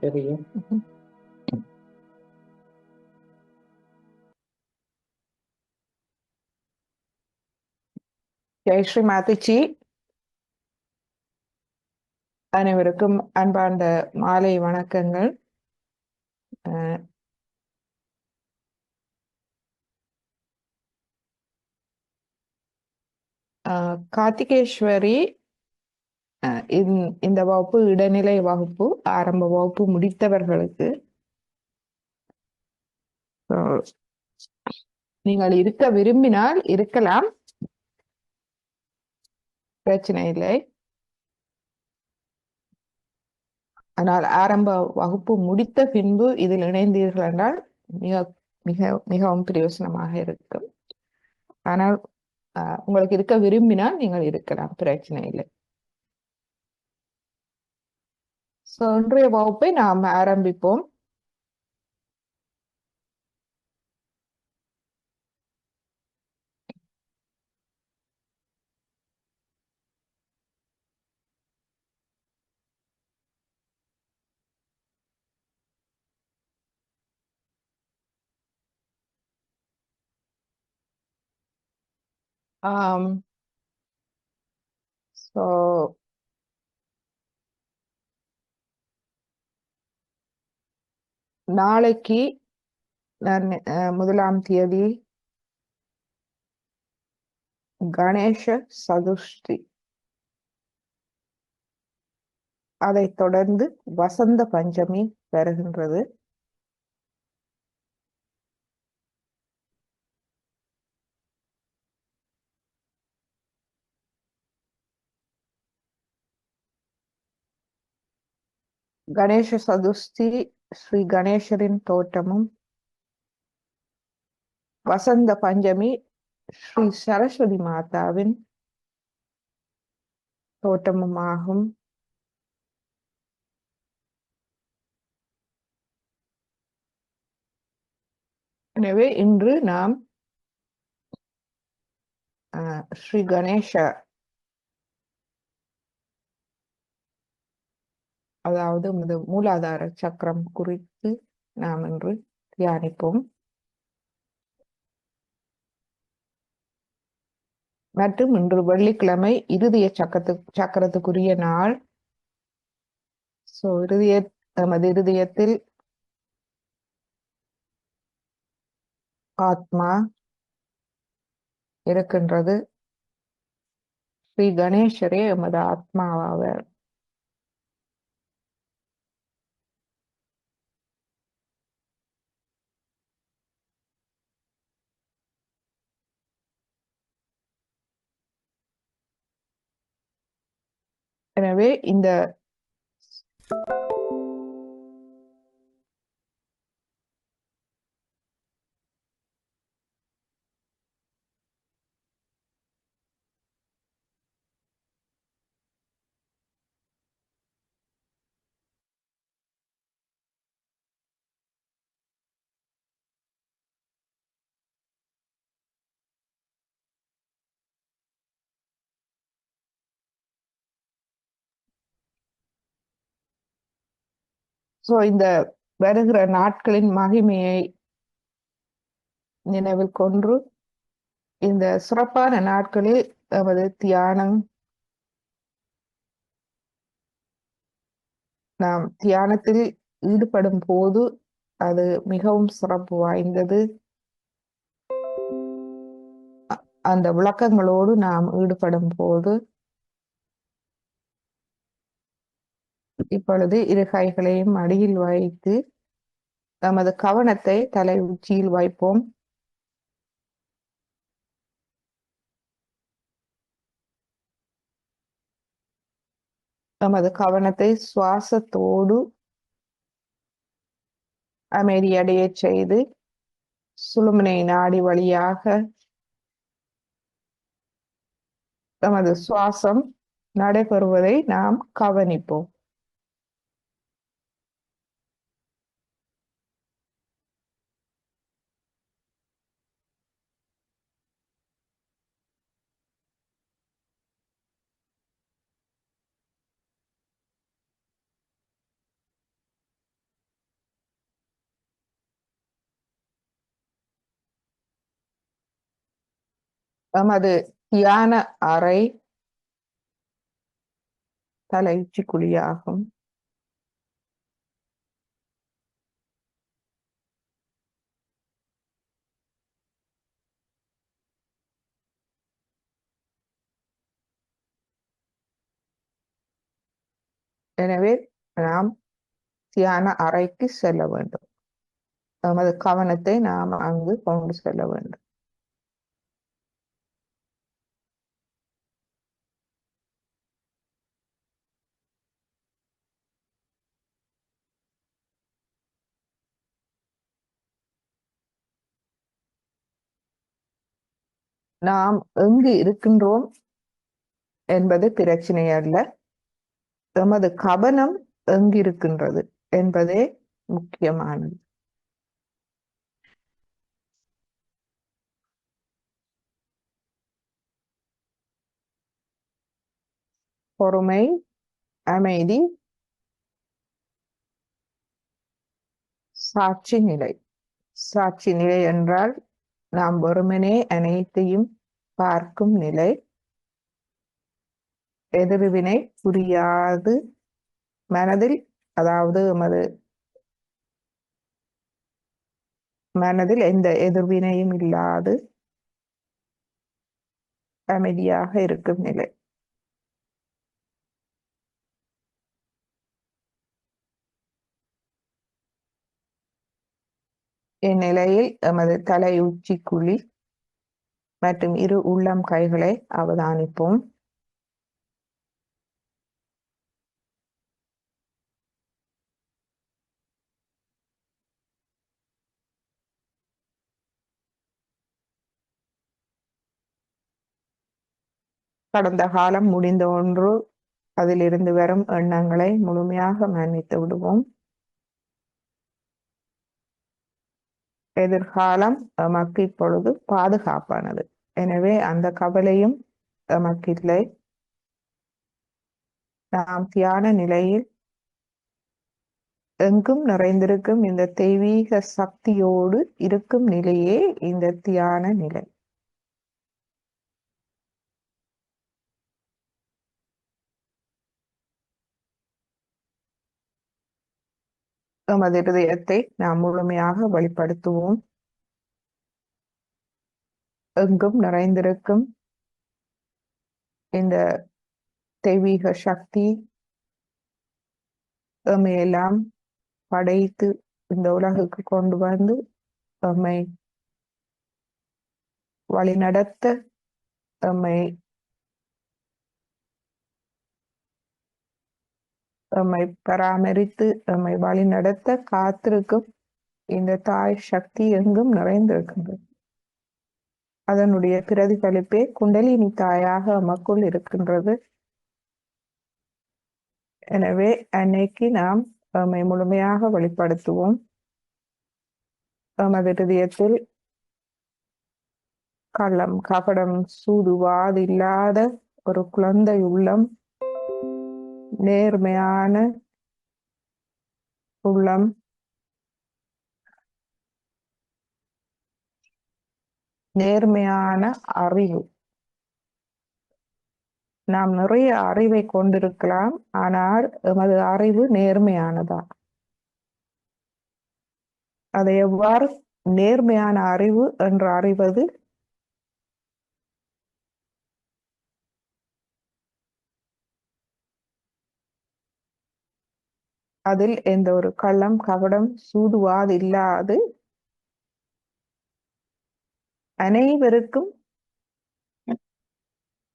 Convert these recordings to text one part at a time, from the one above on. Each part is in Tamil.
தெரியும். ஜெயஸ்ரீ மாத்துச்சி, அனைவருக்கும் அன்பார்ந்த மாலை வணக்கங்கள். கார்த்திகேஸ்வரி, இந்த வகுப்பு இடைநிலை வகுப்பு, ஆரம்ப வகுப்பு முடித்தவர்களுக்கு. நீங்கள் இருக்க விரும்பினால் இருக்கலாம், பிரச்சனை இல்லை. ஆனால் ஆரம்ப வகுப்பு முடித்த பின்பு இதில் இணைந்தீர்கள் என்றால் மிக மிக மிகவும் பிரயோசனமாக இருக்கும். ஆனால் உங்களுக்கு இருக்க விரும்பினால் நீங்கள் இருக்கலாம், பிரச்சனை இல்லை. இன்றைய வகுப்பை நாம் ஆரம்பிப்போம். நாளைக்கு நான் 1ஆம் தேதி கணேச சதுர்த்தி, அதைத் தொடர்ந்து வசந்த பஞ்சமி வருகின்றது. கணேச சதுர்த்தி ஸ்ரீ கணேசரின் தோற்றமும், வசந்த பஞ்சமி ஸ்ரீ சரஸ்வதி மாதாவின் தோற்றமுமாகும். எனவே இன்று நாம் ஸ்ரீ கணேச, அதாவது மூலாதார சக்கரம் குறித்து நாம் இன்று தியானிப்போம். மற்றும் இன்று வெள்ளிக்கிழமை இருதய சக்கரத்துக்குரிய நாள். நமது இருதயத்தில் ஆத்மா இருக்கின்றது. ஸ்ரீ கணேசரே எமது ஆத்மாவாவர். எனவே இந்த இந்த வருகிற நாட்களின் மகிமையை நினைவில் கொண்டு இந்த சிறப்பான நாட்களில் நமது தியானம், நாம் தியானத்தில் ஈடுபடும் போது அது மிகவும் சிறப்பு வாய்ந்தது. அந்த விளக்கங்களோடு நாம் ஈடுபடும் போது, இப்பொழுது இரு கைகளையும் அடியில் வைத்து நமது கவனத்தை தலை உச்சியில் வைப்போம். நமது கவனத்தை சுவாசத்தோடு அமைதியடைய செய்து சுழுமுனை நாடி வழியாக நமது சுவாசம் நடைபெறுவதை நாம் கவனிப்போம். எமது தியான அறை தலையுச்சி குழியாகும். எனவே நாம் தியான அறைக்கு செல்ல வேண்டும். நமது கவனத்தை நாம் அங்கு கொண்டு செல்ல வேண்டும். நாம் எங்கு இருக்கின்றோம் என்பது பிரச்சனை அல்ல, எமது கவனம் எங்கிருக்கின்றது என்பதே முக்கியமானது. பொறுமை, அமைதி, சாட்சி நிலை. சாட்சி நிலை என்றால் நாம் வெறுமனே அனைத்தையும் பார்க்கும் நிலை. எதிர்வினை புரியாது மனதில், அதாவது எமது மனதில் எந்த எதிர்வினையும் இல்லாது அமைதியாக இருக்கும் நிலை. இந்நிலையில் எமது தலை உச்சி குழி மற்றும் இரு உள்ளம் கைகளை அவதானிப்போம். கடந்த காலம் முடிந்த ஒன்று, அதிலிருந்து வரும் எண்ணங்களை முழுமையாக மன்னித்து விடுவோம். எதிர்காலம் எமக்கு இப்பொழுது பாதுகாப்பானது. எனவே அந்த கவலையும் எமக்கில்லை. நாம் தியான நிலையில் எங்கும் நிறைந்திருக்கும் இந்த தெய்வீக சக்தியோடு இருக்கும் நிலையே இந்த தியான நிலை. எமது இதயத்தை நாம் முழுமையாக வெளிப்படுத்துவோம். எங்கும் நிறைந்திருக்கும் இந்த தெய்வீக சக்தி எம்மையெல்லாம் படைத்து இந்த உலகுக்கு கொண்டு வந்து எம்மை வழிநடத்த, எம்மை பராமரித்து எம்மை வழி நடத்த காத்திருக்கும் இந்த தாய் சக்தி எங்கும் நிறைந்திருக்கின்றது. அதனுடைய பிரதிபலிப்பே குண்டலினி தாயாக நமக்குள் இருக்கின்றது. எனவே அன்னைக்கு நாம் எம்மை முழுமையாக வெளிப்படுத்துவோம். எமது இதயத்தில் கள்ளம், கபடம், சூதுவாது இல்லாத ஒரு குழந்தை உள்ளம், நேர்மையான உள்ளம், நேர்மையான அறிவு. நாம் நிறைய அறிவை கொண்டிருக்கலாம், ஆனால் எமது அறிவு நேர்மையானதா? அதை எவ்வாறு நேர்மையான அறிவு என்று அறிவது? அதில் எந்த ஒரு கள்ளம், கபடம், சூதுவாது இல்லாது அனைவருக்கும்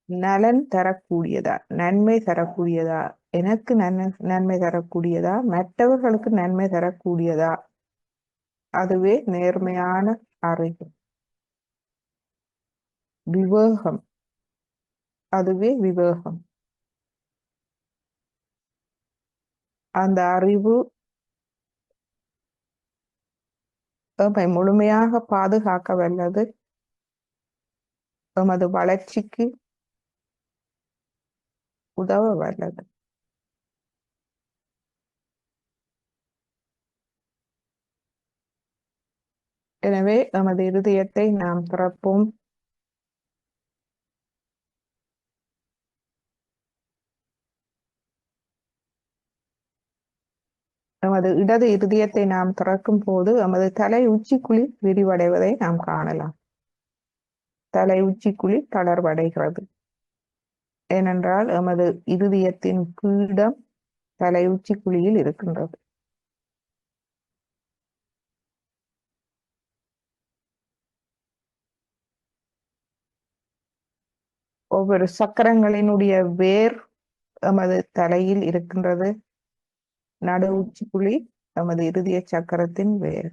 நலன் தரக்கூடியதா, நன்மை தரக்கூடியதா, எனக்கு நன்மை தரக்கூடியதா, மற்றவர்களுக்கு நன்மை தரக்கூடியதா, அதுவே நேர்மையான அறிவு. விவேகம், அதுவே விவேகம். அந்த அறிவு எம்மை முழுமையாக பாதுகாக்க வல்லது. எமது வளர்ச்சிக்கு உதவ வல்லது. எனவே எமது இருதயத்தை நாம் திறப்போம். நமது இடது இருதயத்தை நாம் திறக்கும் போது நமது தலை உச்சிக்குழி விரிவடைவதை நாம் காணலாம். தலை உச்சிக்குழி தளர்வடைகிறது. ஏனென்றால் எமது இருதயத்தின் பீடம் தலை உச்சிக்குழியில் இருக்கின்றது. ஒவ்வொரு சக்கரங்களினுடைய வேர் எமது தலையில் இருக்கின்றது. நடு உச்சிக்குழி எமது இருதய சக்கரத்தின் வேர்.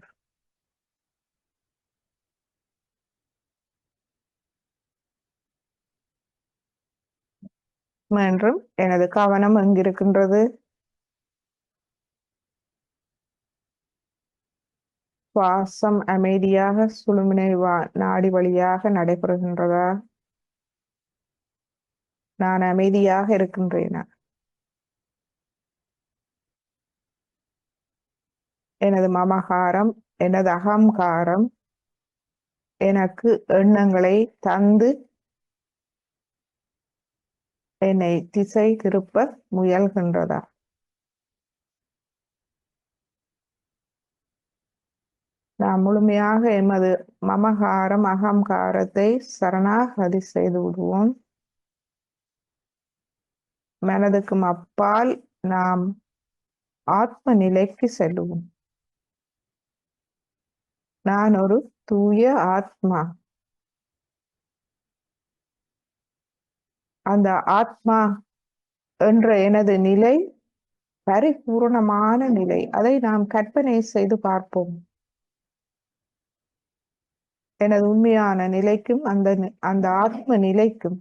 என்றும் எனது கவனம் எங்கிருக்கின்றது? சுவாசம் அமைதியாக சுழுமுனை நாடி வழியாக நடைபெறுகின்றதா? நான் அமைதியாக இருக்கின்றேனா? எனது மமகாரம், எனது அகங்காரம் எனக்கு எண்ணங்களை தந்து என்னை திசை திருப்ப முயல்கின்றதா? நாம் முழுமையாக எமது மமகாரம் அகங்காரத்தை சரணாகதி செய்து விடுவோம். மனதுக்கும் அப்பால் நாம் ஆத்ம நிலைக்கு செல்லுவோம். நான் ஒரு தூய ஆத்மா. அந்த ஆத்மா என்ற எனது நிலை பரிபூர்ணமான நிலை. அதை நாம் கற்பனை செய்து பார்ப்போம். எனது உண்மையான நிலைக்கும் அந்த ஆத்ம நிலைக்கும்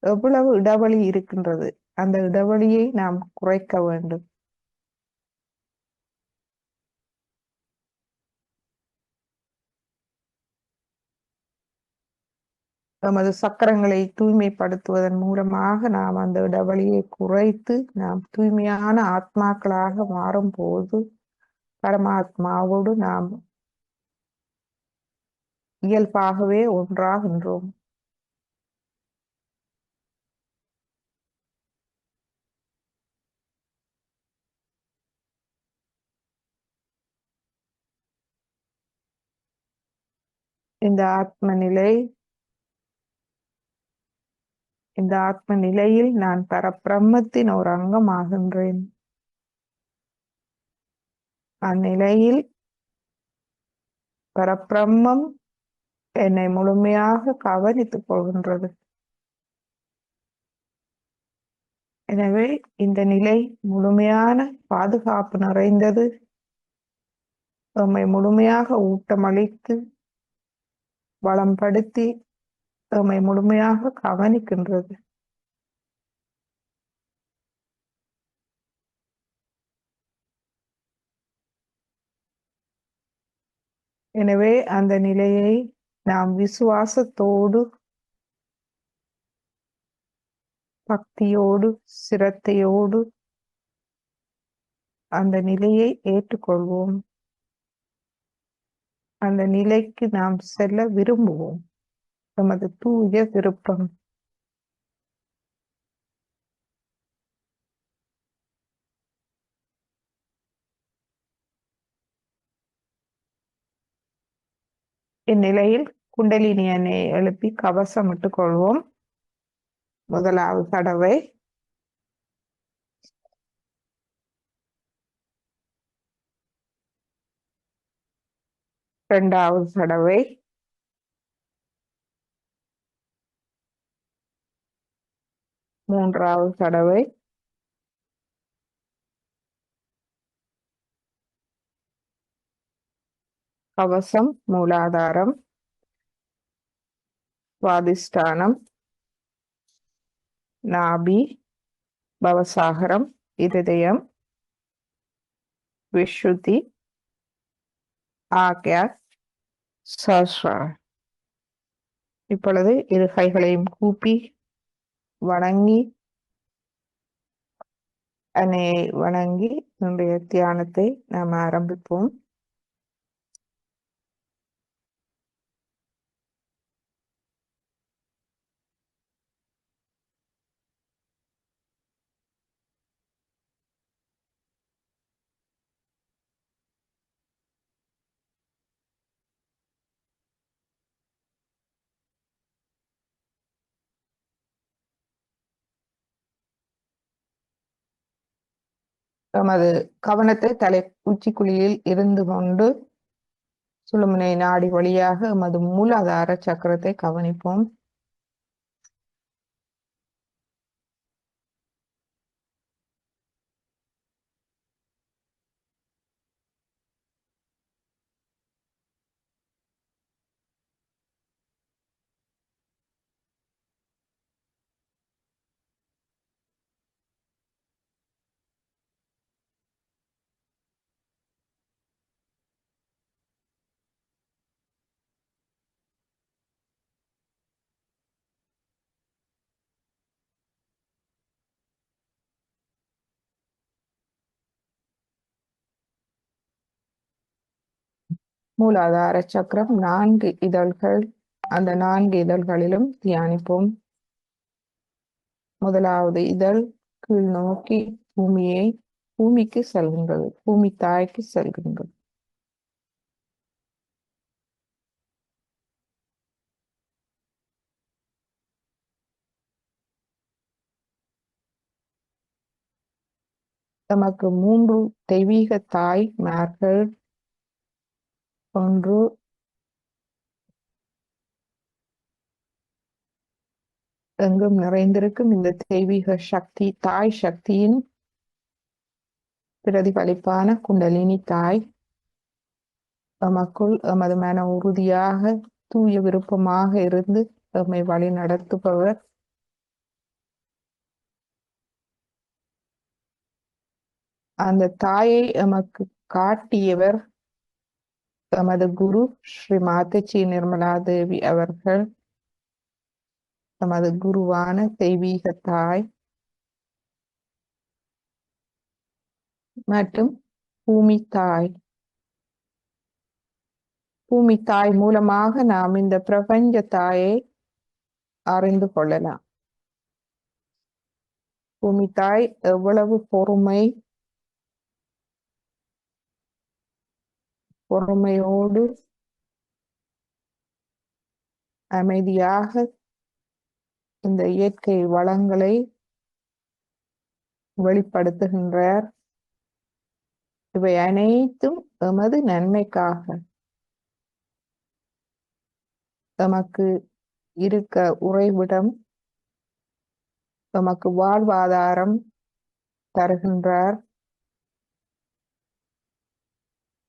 எவ்வளவு இடைவெளி இருக்கின்றது. அந்த இடைவெளியை நாம் குறைக்க வேண்டும். நமது சக்கரங்களை தூய்மைப்படுத்துவதன் மூலமாக நாம் அந்த இடைவெளியை குறைத்து நாம் தூய்மையான ஆத்மாக்களாக மாறும் போது பரமாத்மாவோடு நாம் இயல்பாகவே ஒன்றாகின்றோம். இந்த ஆத்ம நிலையில் நான் பரபிரம்மத்தின் ஒரு அங்கமாகின்றேன். அந்நிலையில் பரபிரம்மம் என்னை முழுமையாக கவனித்துக் கொள்கின்றது. எனவே இந்த நிலை முழுமையான பாதுகாப்பு நிறைந்தது. எம்மை முழுமையாக ஊட்டமளித்து வளம்படுத்தி எம்மை முழுமையாக கவனிக்கின்றது. எனவே அந்த நிலையை நாம் விசுவாசத்தோடு பக்தியோடு சிரத்தையோடு அந்த நிலையை ஏற்றுக்கொள்வோம். அந்த நிலைக்கு நாம் செல்ல விரும்புவோம். நமது தூய விருப்பம். இந்நிலையில் குண்டலினி எண்ணை எழுப்பி கவசமிட்டுக் கொள்வோம். முதலாவது தடவை இரண்டாவது தடவை மூன்றாவது தடவை கவசம் மூலாதாரம் சுவாதிஷ்டானம் நாபி பவசாகரம் இருதயம் விஷுதி ஆக்யா சஸ்ரா. இப்பொழுது இரு கைகளையும் கூப்பி வணங்கி அன்னையை வணங்கி இன்றைய தியானத்தை நாம் ஆரம்பிப்போம். எமது கவனத்தை தலை உச்சிக்குழியில் இருந்து கொண்டு சுழுமுனை நாடி வழியாக எமது மூலாதார சக்கரத்தை கவனிப்போம். மூலாதார சக்கரம் 4 இதழ்கள். அந்த 4 இதழ்களிலும் தியானிப்போம். முதலாவது இதழ் கீழ் நோக்கி பூமிக்கு செல்கின்றது, பூமி தாய்க்கு செல்கின்றது. தமக்கு 3 தெய்வீக தாய்மார்கள். ஒன்று எங்கும் நிறைந்திருக்கும் இந்த தெய்வீக சக்தி, தாய் சக்தியின் பிரதிபலிப்பான குண்டலினி தாய். எமக்குள் எமது மன உறுதியாக தூய விருப்பமாக இருந்து எம்மை வழி நடத்துபவர். அந்த தாயை எமக்கு காட்டியவர் எமது குரு ஸ்ரீ மாதச்சி நிர்மலா தேவி அவர்கள். எமது குருவான தெய்வீக தாய் மற்றும் பூமி தாய். பூமி தாய் மூலமாக நாம் இந்த பிரபஞ்ச தாயை அறிந்து கொள்ளலாம். பூமி தாய் எவ்வளவு பொறுமையோடு அமைதியாக இந்த இயற்கை வளங்களை வெளிப்படுத்துகின்றார். இவை அனைத்தும் எமது நன்மைக்காக. எமக்கு இருக்க உறைவிடம், எமக்கு வாழ்வாதாரம் தருகின்றார்.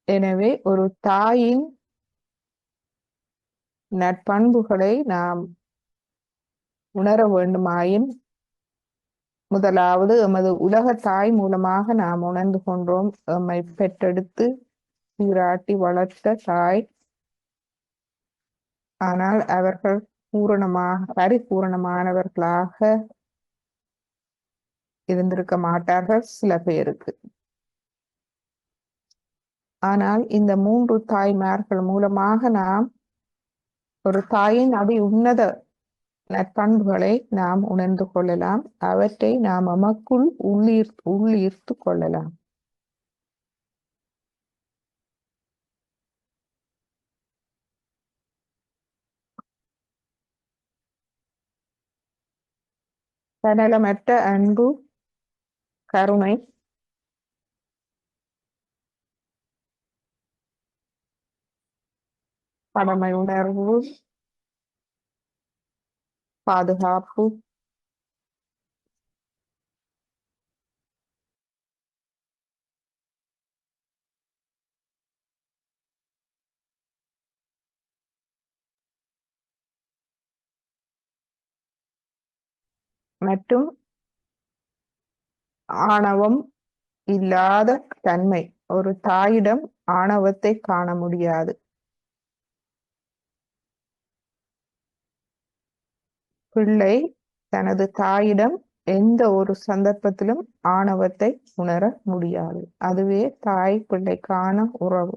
எனவே ஒரு தாயின் நற்பண்புகளை நாம் உணர வேண்டுமாயின் முதலாவது எமது உலக தாய் மூலமாக நாம் உணர்ந்து கொண்டோம். எம்மை பெற்றெடுத்து சீராட்டி வளர்த்த தாய். ஆனால் அவர்கள் பரிபூரணமானவர்களாக இருந்திருக்க மாட்டார்கள் சில பேருக்கு. ஆனால் இந்த 3 தாய்மார்கள் மூலமாக நாம் ஒரு தாயின் உன்னத நற்பண்புகளை நாம் உணர்ந்து கொள்ளலாம். அவற்றை நாம் நமக்குள் உள்ளீர்த்து கொள்ளலாம். தன்னலமற்ற அன்பு, கருணை, கடமை உணர்வு, பாதுகாப்பு, மற்றும் ஆணவம் இல்லாத தன்மை. ஒரு தாயிடம் ஆணவத்தை காண முடியாது. பிள்ளை தனது தாயிடம் எந்த ஒரு சந்தர்ப்பத்திலும் ஆணவத்தை உணர முடியாது. அதுவே தாய் பிள்ளைக்கான உறவு.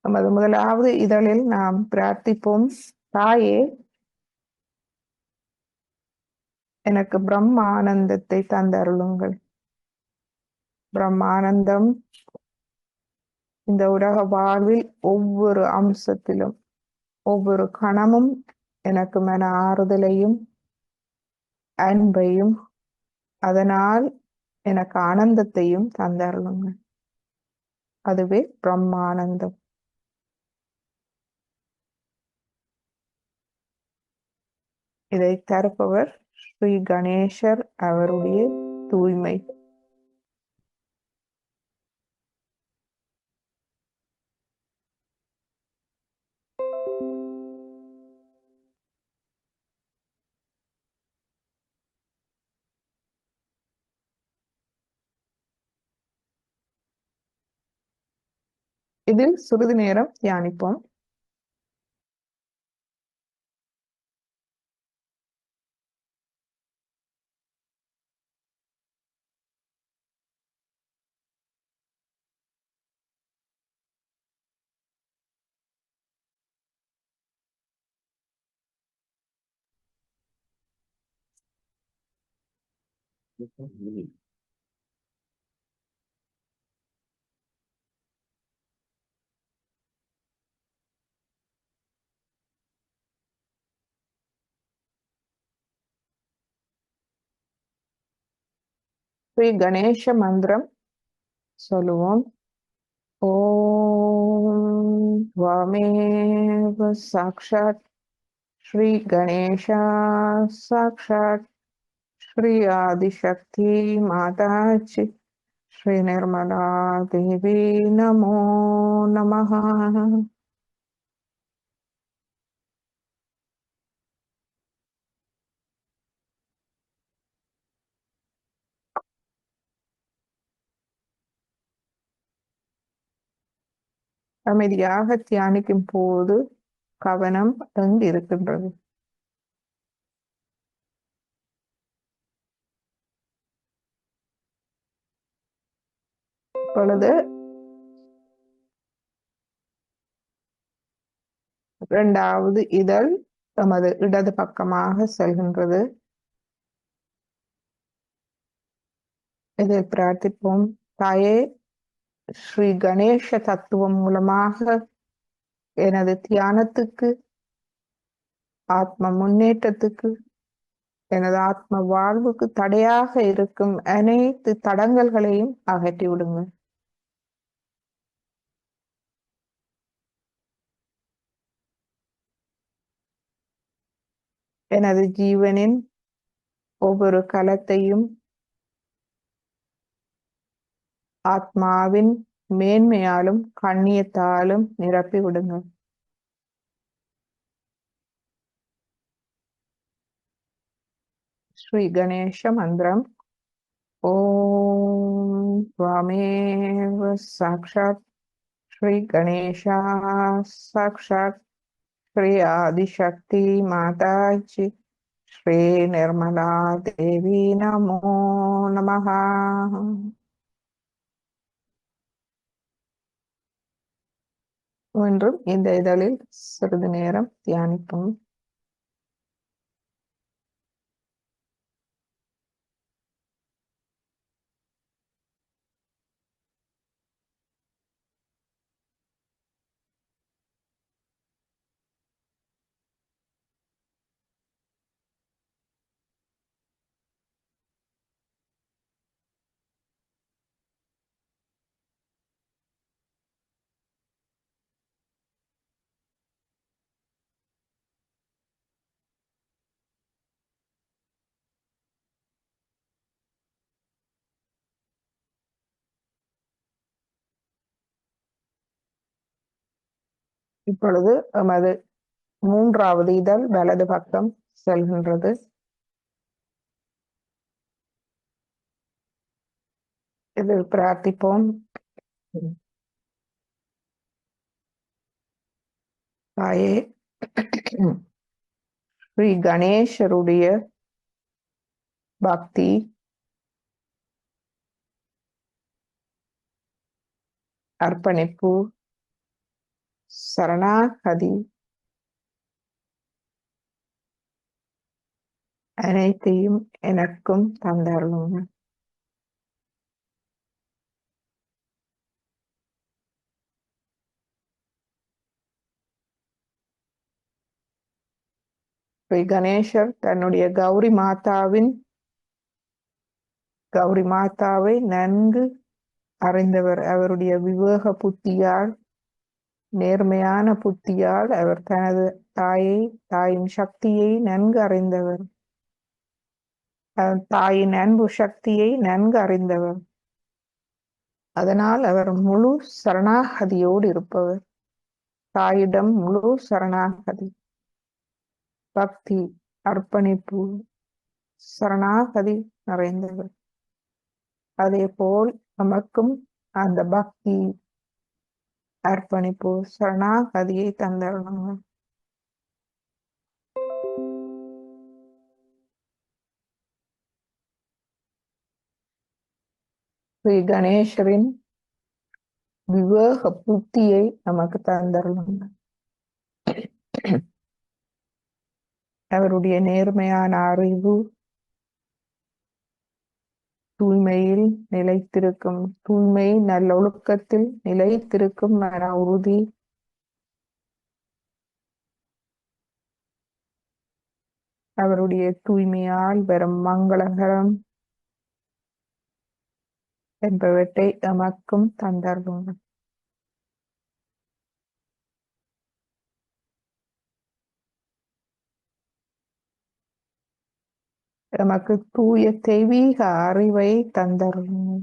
நமது முதலாவது இதழில் நாம் பிரார்த்திப்போம். தாயே, எனக்கு பிரம்மானந்தத்தை தந்தருளுங்கள். பிரம்மானந்தம் இந்த உலக வாழ்வில் ஒவ்வொரு அம்சத்திலும், ஒவ்வொரு கணமும் எனக்கு மன ஆறுதலையும் அன்பையும் அதனால் எனக்கு ஆனந்தத்தையும் தந்தருளுங்க. அதுவே பிரம்மானந்தம். இதை தருப்பவர் ஸ்ரீ கணேசர் அவருடைய தூய்மை. இதில் சிறிது நேரம் தியானிப்போம். ஸ்ரீ கணேச மந்திரம் சொல்லுவோம். ஓம் त्वमेव साक्षात् श्री गणेशा साक्षात् श्री आदिशक्ति माताची श्री निर्मला देवी नमो नमः. அமைதியாக தியானிக்கும் போது கவனம் எங்கு இருக்கின்றது? இப்பொழுது இரண்டாவது இதழ் நமது இடது பக்கமாக செல்கின்றது. இதை பிரார்த்திப்போம். தாயே, ஸ்ரீ கணேச தத்துவம் மூலமாக எனது தியானத்துக்கு, ஆத்ம முன்னேற்றத்துக்கு, எனது ஆத்ம வாழ்வுக்கு தடையாக இருக்கும் அனைத்து தடங்கல்களையும் அகற்றி விடுங்க. எனது ஜீவனின் ஒவ்வொரு கலத்தையும் ஆத்மாவின் மேன்மையாலும் கண்ணியத்தாலும் நிரப்பி விடுங்க. ஸ்ரீ கணேச மந்திரம். ஓம் त्वमेव साक्षात् श्री गणेशा साक्षात् श्री आदिशक्ति माताजी श्री निर्मला देवी नमो नमः. ஒன்றும் இந்த இதழில் சிறிது நேரம் தியானிப்போம். இப்பொழுது நமது மூன்றாவது இதழ் வலது பக்கம் செல்கின்றது. இதில் பிரார்த்திப்போம். தாயே, ஸ்ரீ கணேசருடைய பக்தி, அர்ப்பணிப்பு, சரணாகதி அனைத்தையும் எனக்கும் தந்தருளுங்க. ஸ்ரீ கணேசர் தன்னுடைய கௌரி மாதாவை நன்கு அறிந்தவர். அவருடைய விவேக புத்தியால், நேர்மையான புத்தியால் அவர் தனது தாயின் சக்தியை நன்கு அறிந்தவர். தாயின் அன்பு சக்தியை நன்கு அறிந்தவர். அதனால் அவர் முழு சரணாகதியோடு இருப்பவர். தாயிடம் முழு சரணாகதி, பக்தி, அர்ப்பணிப்பு, சரணாகதி நிறைந்தவர். அதே போல் நமக்கும் அந்த பக்தி, அர்ப்பணிப்பு, சரணாகதியை தந்தரணும். ஸ்ரீ கணேசரின் விவேக புத்தியை நமக்கு தந்தரணும். அவருடைய நேர்மையான அறிவு, தூய்மையில் நிலைத்திருக்கும் தூய்மை, நல்லொழுக்கத்தில் நிலைத்திருக்கும் மன உறுதி, அவருடைய தூய்மையால் வரும் மங்களகரம் என்பவற்றை எமக்கும் தந்தருளும். எமக்கு தூய தெய்வீக அறிவை தந்தருளும்.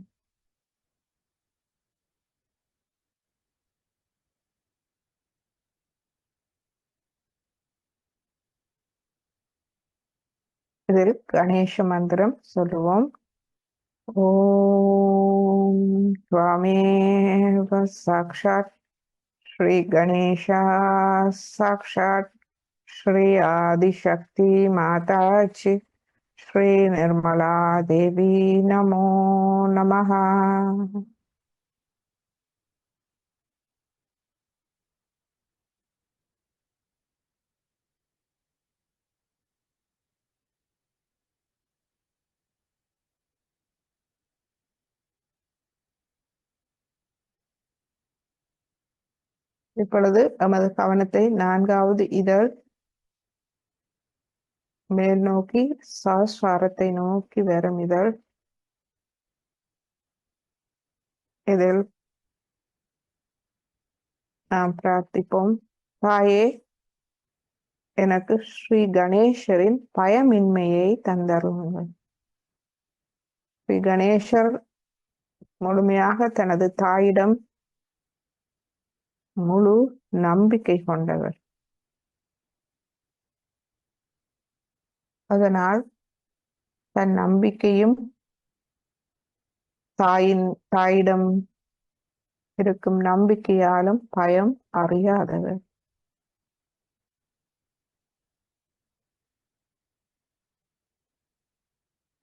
இதில் கணேச மந்திரம் சொல்லுவோம். ஓம் ஸ்வாமேவ சாக்ஷாத் ஸ்ரீ கணேசா சாக்ஷாத் ஸ்ரீ ஆதிசக்தி மாதாஜி ஸ்ரீ நிர்மலா தேவி நமோ நமஹ. இப்பொழுது நமது கவனத்தை 4வது இதழ் மேல் நோக்கி சஹஸ்ராரத்தை நோக்கி வரும் இதழ். இதில் நாம் பிரார்த்திப்போம். தாயே, எனக்கு ஸ்ரீ கணேசரின் பயமின்மையை தந்தருளுங்கள். ஸ்ரீ கணேசர் முழுமையாக தனது தாயிடம் முழு நம்பிக்கை கொண்டவர். அதனால் தன் நம்பிக்கையும் தாயிடம் இருக்கும் நம்பிக்கையாலும் பயம் அறியாதவர்.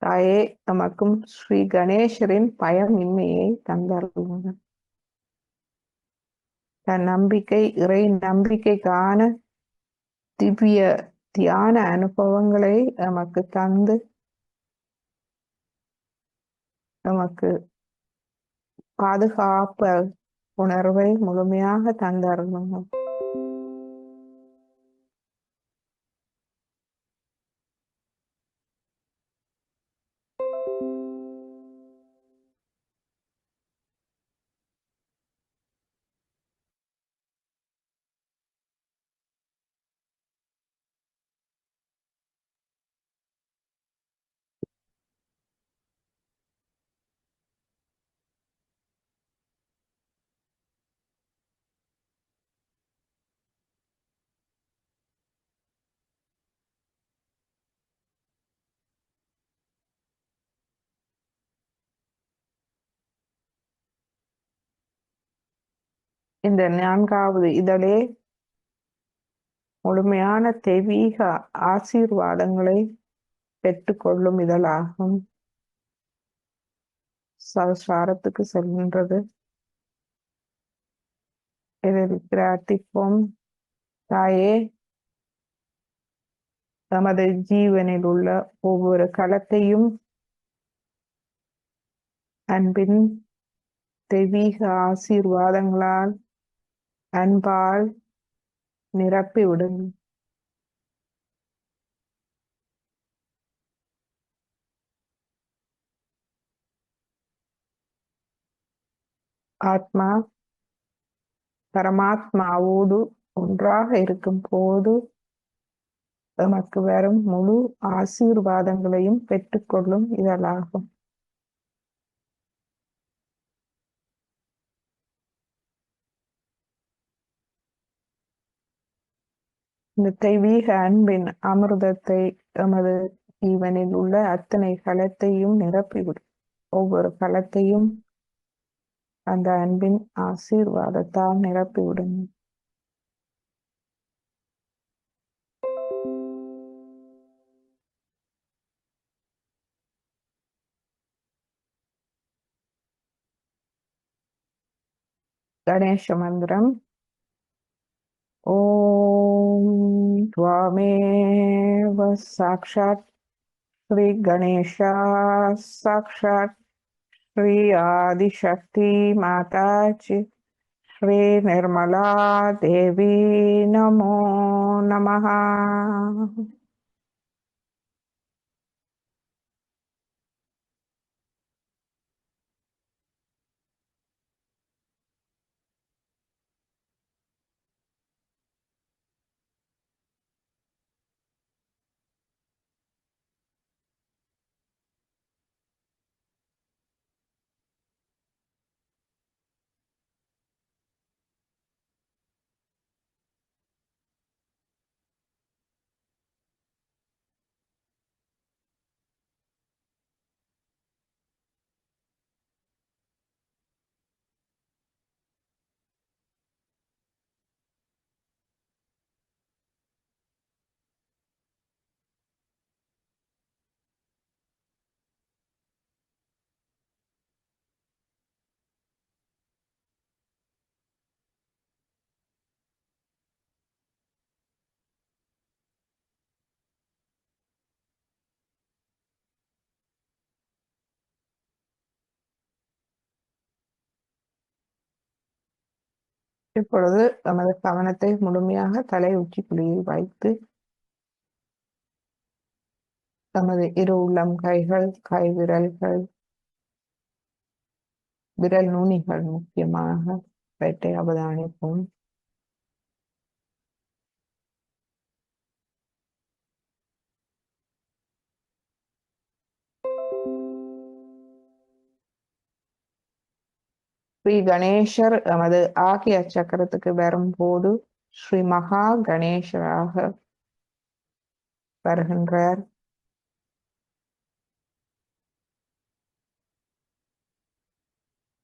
தாயே, நமக்கும் ஸ்ரீ கணேசரின் பயமின்மையை தந்தருளுங்கள். தன் நம்பிக்கை, இறை நம்பிக்கைக்கான திவ்ய தியான அனுபவங்களை நமக்கு தந்து நமக்கு பாதுகாப்பு உணர்வை முழுமையாக தந்தருளுங்கள். இந்த 4வது இதழே முழுமையான தெய்வீக ஆசீர்வாதங்களை பெற்றுக்கொள்ளும் இதழாகும். சஹஸ்ராரத்துக்கு செல்கின்றது. இதில் பிரார்த்திப்போம். தாயே, நமது ஜீவனில் உள்ள ஒவ்வொரு களத்தையும் அன்பின் தெய்வீக ஆசீர்வாதங்களால், அன்பால் நிரப்பி விடும். ஆத்மா பரமாத்மாவோடு ஒன்றாக இருக்கும் போது எமக்கு வரும் முழு ஆசீர்வாதங்களையும் பெற்றுக்கொள்ளும் இதழாகும். இந்த தெய்வீக அன்பின் அமிர்தத்தை எமது ஜீவனில் உள்ள அத்தனை களத்தையும் நிரப்பிவிடும். ஒவ்வொரு களத்தையும் அந்த அன்பின் ஆசீர்வாதத்தால் நிரப்பிவிடும். கணேச மந்திரம். ஓம் त्वमेव साक्षात् श्री गणेशा साक्षात् श्री आदिशक्ति माताजी श्री निर्मला देवी नमो नमः. இப்பொழுது நமது கவனத்தை முழுமையாக தலை உச்சி குழியில் வைத்து நமது இரு உள்ளம் கைகள், கை விரல்கள், விரல் நுனிகள் முக்கியமாக அவற்றை அவதானிப்போம். ஸ்ரீ கணேசர் நமது ஆகிய சக்கரத்துக்கு வரும்போது ஸ்ரீ மகா கணேசராக வருகின்றார்.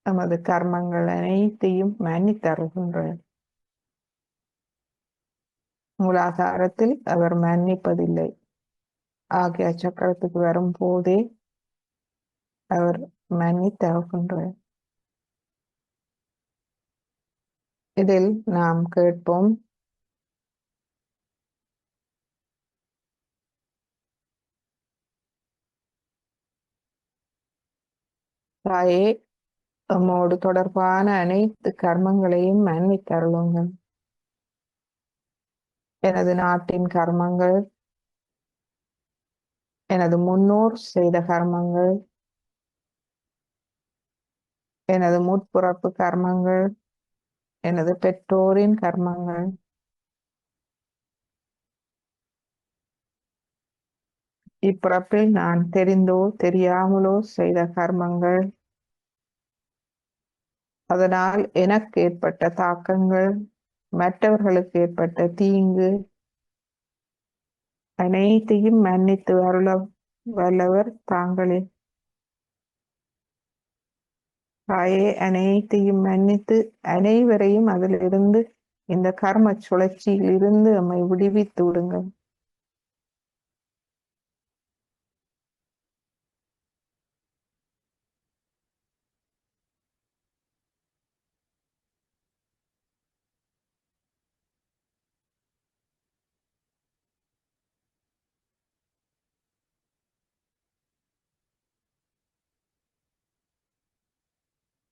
நமது கர்மங்கள் அனைத்தையும் மன்னித்தருகின்றார். மூலாதாரத்தில் அவர் மன்னிப்பதில்லை. ஆகிய சக்கரத்துக்கு வரும் போதே அவர் மன்னித்தருகின்றார். இதில் நாம் கேட்போம், தாயே, நம்மோடு தொடர்பான அனைத்து கர்மங்களையும் மன்னித்தருளுங்கள். எனது நாட்டின் கர்மங்கள், எனது முன்னோர் செய்த கர்மங்கள், எனது முற்பிறப்பு கர்மங்கள், எனது பெற்றோரின் கர்மங்கள், இப்பிறப்பில் நான் தெரிந்தோ தெரியாமலோ செய்த கர்மங்கள், அதனால் எனக்கு ஏற்பட்ட தாக்கங்கள், மற்றவர்களுக்கு ஏற்பட்ட தீங்கு அனைத்தையும் மன்னித்து அருள வல்லவர் தாங்களே. தாயே, அனைத்தையும் மன்னித்து அனைவரையும் அதிலிருந்து, இந்த கர்ம சுழற்சியில் இருந்து நம்மை விடுவித்து விடுங்கள்.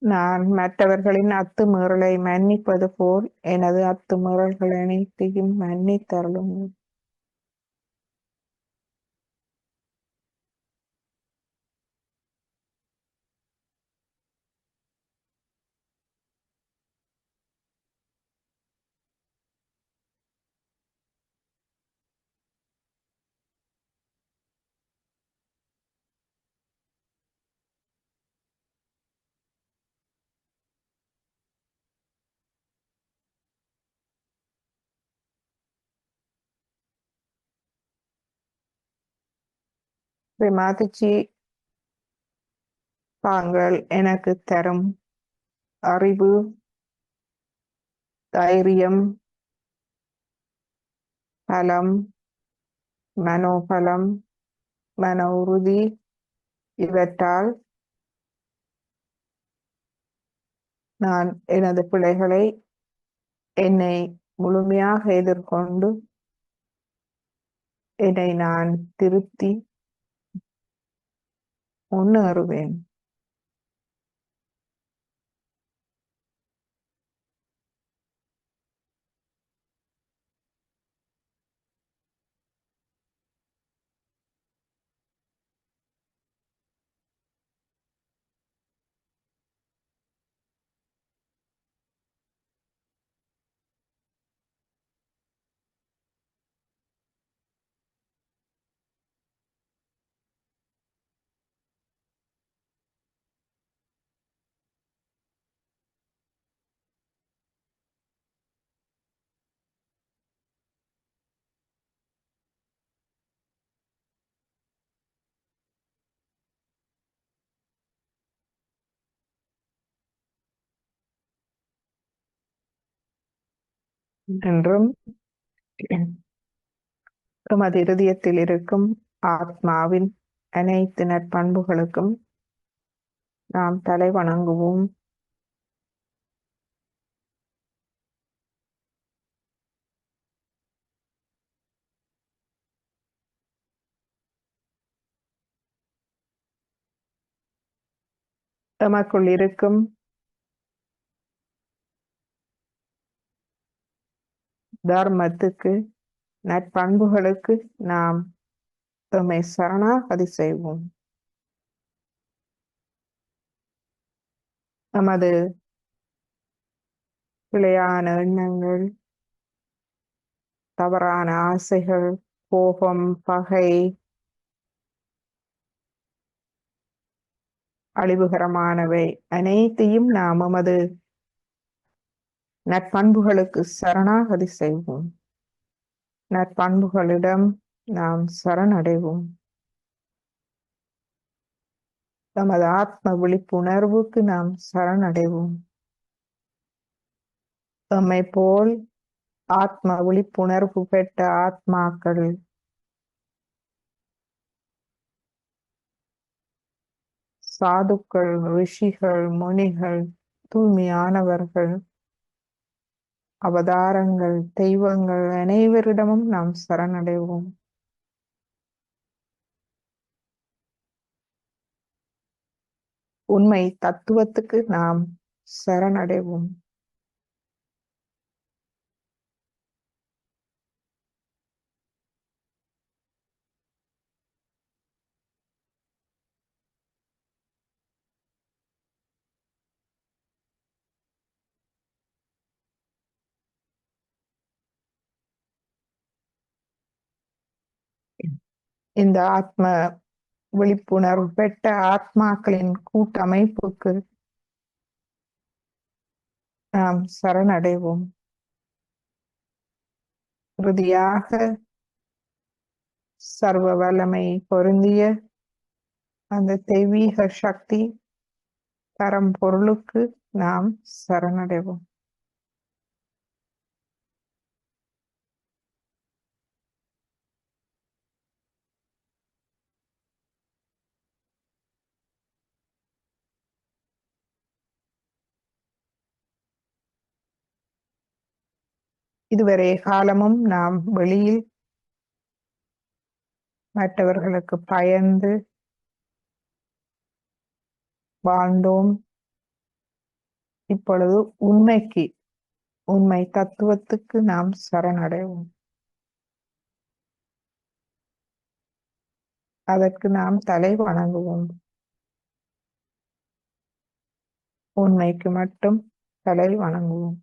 நான் மற்றவர்களின் அத்துமீறலை மன்னிப்பது போல் எனது அத்துமீறல்கள் அனைத்தையும் மன்னித்தருளுங்கள். மாத்திச்சு தாங்கள் எனக்கு தரும் அறிவு, தைரியம், பலம், மனோபலம், மன உறுதி இவற்றால் நான் எனது பிழைகளை என்னை முழுமையாக எதிர்கொண்டு என்னை நான் திருத்தி முன்னேறுவேன் என்றும் எமது இருதயத்தில் இருக்கும் ஆத்மாவின் அனைத்து நற்பண்புகளுக்கும் நாம் தலை வணங்குவோம். எமக்குள் இருக்கும் தர்மத்துக்கு, நற்பண்புகளுக்கு நாம் எம்மை சரணாகதி செய்வோம். நமது பிழையான எண்ணங்கள், தவறான ஆசைகள், கோபம், பகை, அழிவுகரமானவை அனைத்தையும் நாம் எமது நற்பண்புகளுக்கு சரணாகதி செய்வோம். நற்பண்புகளிடம் நாம் சரணடைவோம். நமது ஆத்ம விழிப்புணர்வுக்கு நாம் சரணடைவோம். எம்மை போல் ஆத்ம விழிப்புணர்வு பெற்ற ஆத்மாக்கள் சாதுக்கள், ரிஷிகள், முனிகள், தூய்மையானவர்கள், அவதாரங்கள், தெய்வங்கள் அனைவரிடமும் நாம் சரணடைவோம். உண்மை தத்துவத்துக்கு நாம் சரணடைவோம். இந்த ஆத்ம விழிப்புணர்வு பெற்ற ஆத்மாக்களின் கூட்டமைப்புக்கு நாம் சரணடைவோம். இறுதியாக சர்வ வல்லமை பொருந்திய அந்த தெய்வீக சக்தி பரம்பொருளுக்கு நாம் சரணடைவோம். இதுவரை காலமும் நாம் வெளியில் மற்றவர்களுக்கு பயந்து வாழ்ந்தோம். இப்பொழுது உண்மைக்கு, உண்மை தத்துவத்துக்கு நாம் சரணடைவோம். அதற்கு நாம் தலை வணங்குவோம். உண்மைக்கு மட்டும் தலை வணங்குவோம்.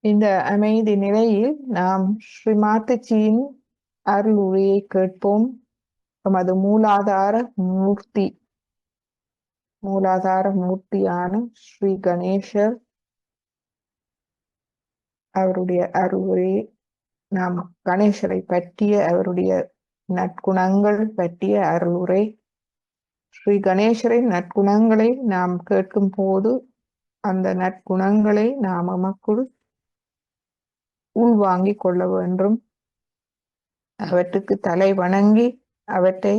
இந்த அமைதி நிலையில் நாம் ஸ்ரீமாதஜியின் அருள் உரையை கேட்போம். நமது மூலாதார மூர்த்தியான ஸ்ரீ கணேசர் அவருடைய அருள் உரையை நாம் கணேசரை பற்றிய அவருடைய நற்குணங்கள் பற்றிய அருளுரை. ஸ்ரீ கணேசரின் நற்குணங்களை நாம் கேட்கும் போது அந்த நற்குணங்களை நாம் நமக்குள் உள்வாங்கிக் கொள்ள வேண்டும். அவற்றுக்கு தலை வணங்கி அவற்றை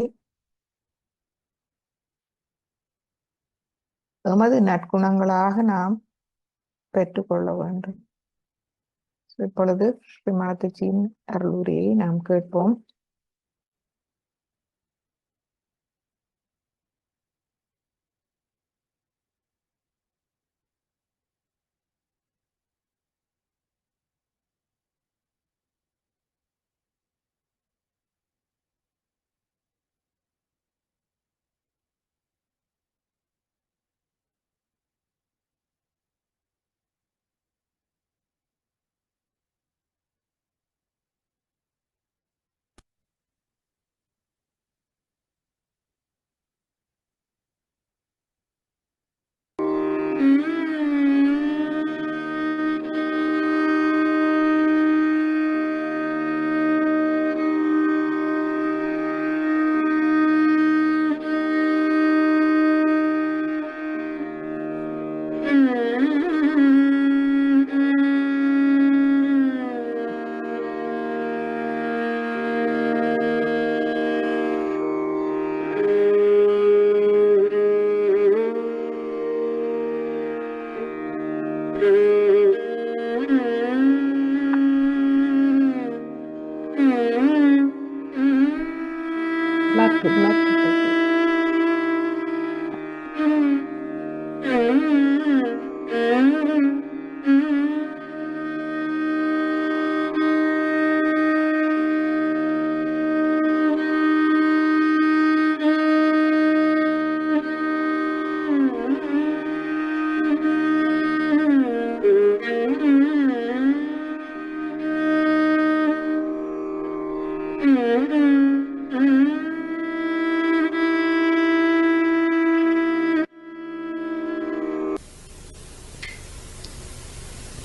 எமது நற்குணங்களாக நாம் பெற்றுக்கொள்ள வேண்டும். இப்பொழுது ஸ்ரீமாதஜியின் அருளுரையை நாம் கேட்போம்.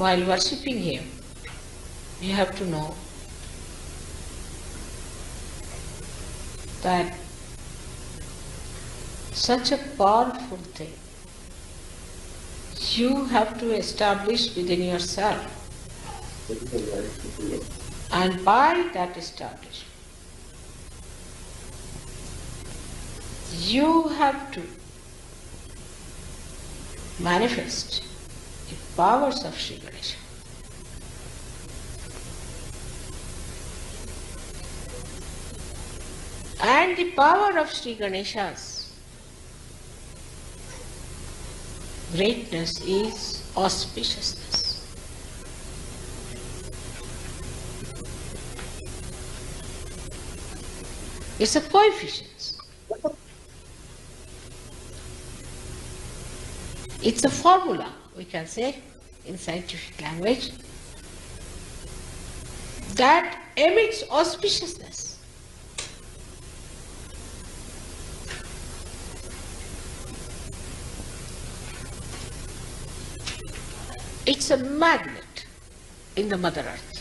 While worshipping him, you have to know that such a powerful thing you have to establish within yourself, and by that establishment you have to manifest the powers of Sri Ganesha. And the power of Sri Ganesha's greatness is auspiciousness. It's a coefficient. It's a formula, we can say, in scientific language, that emits auspiciousness. It's a magnet in the Mother Earth.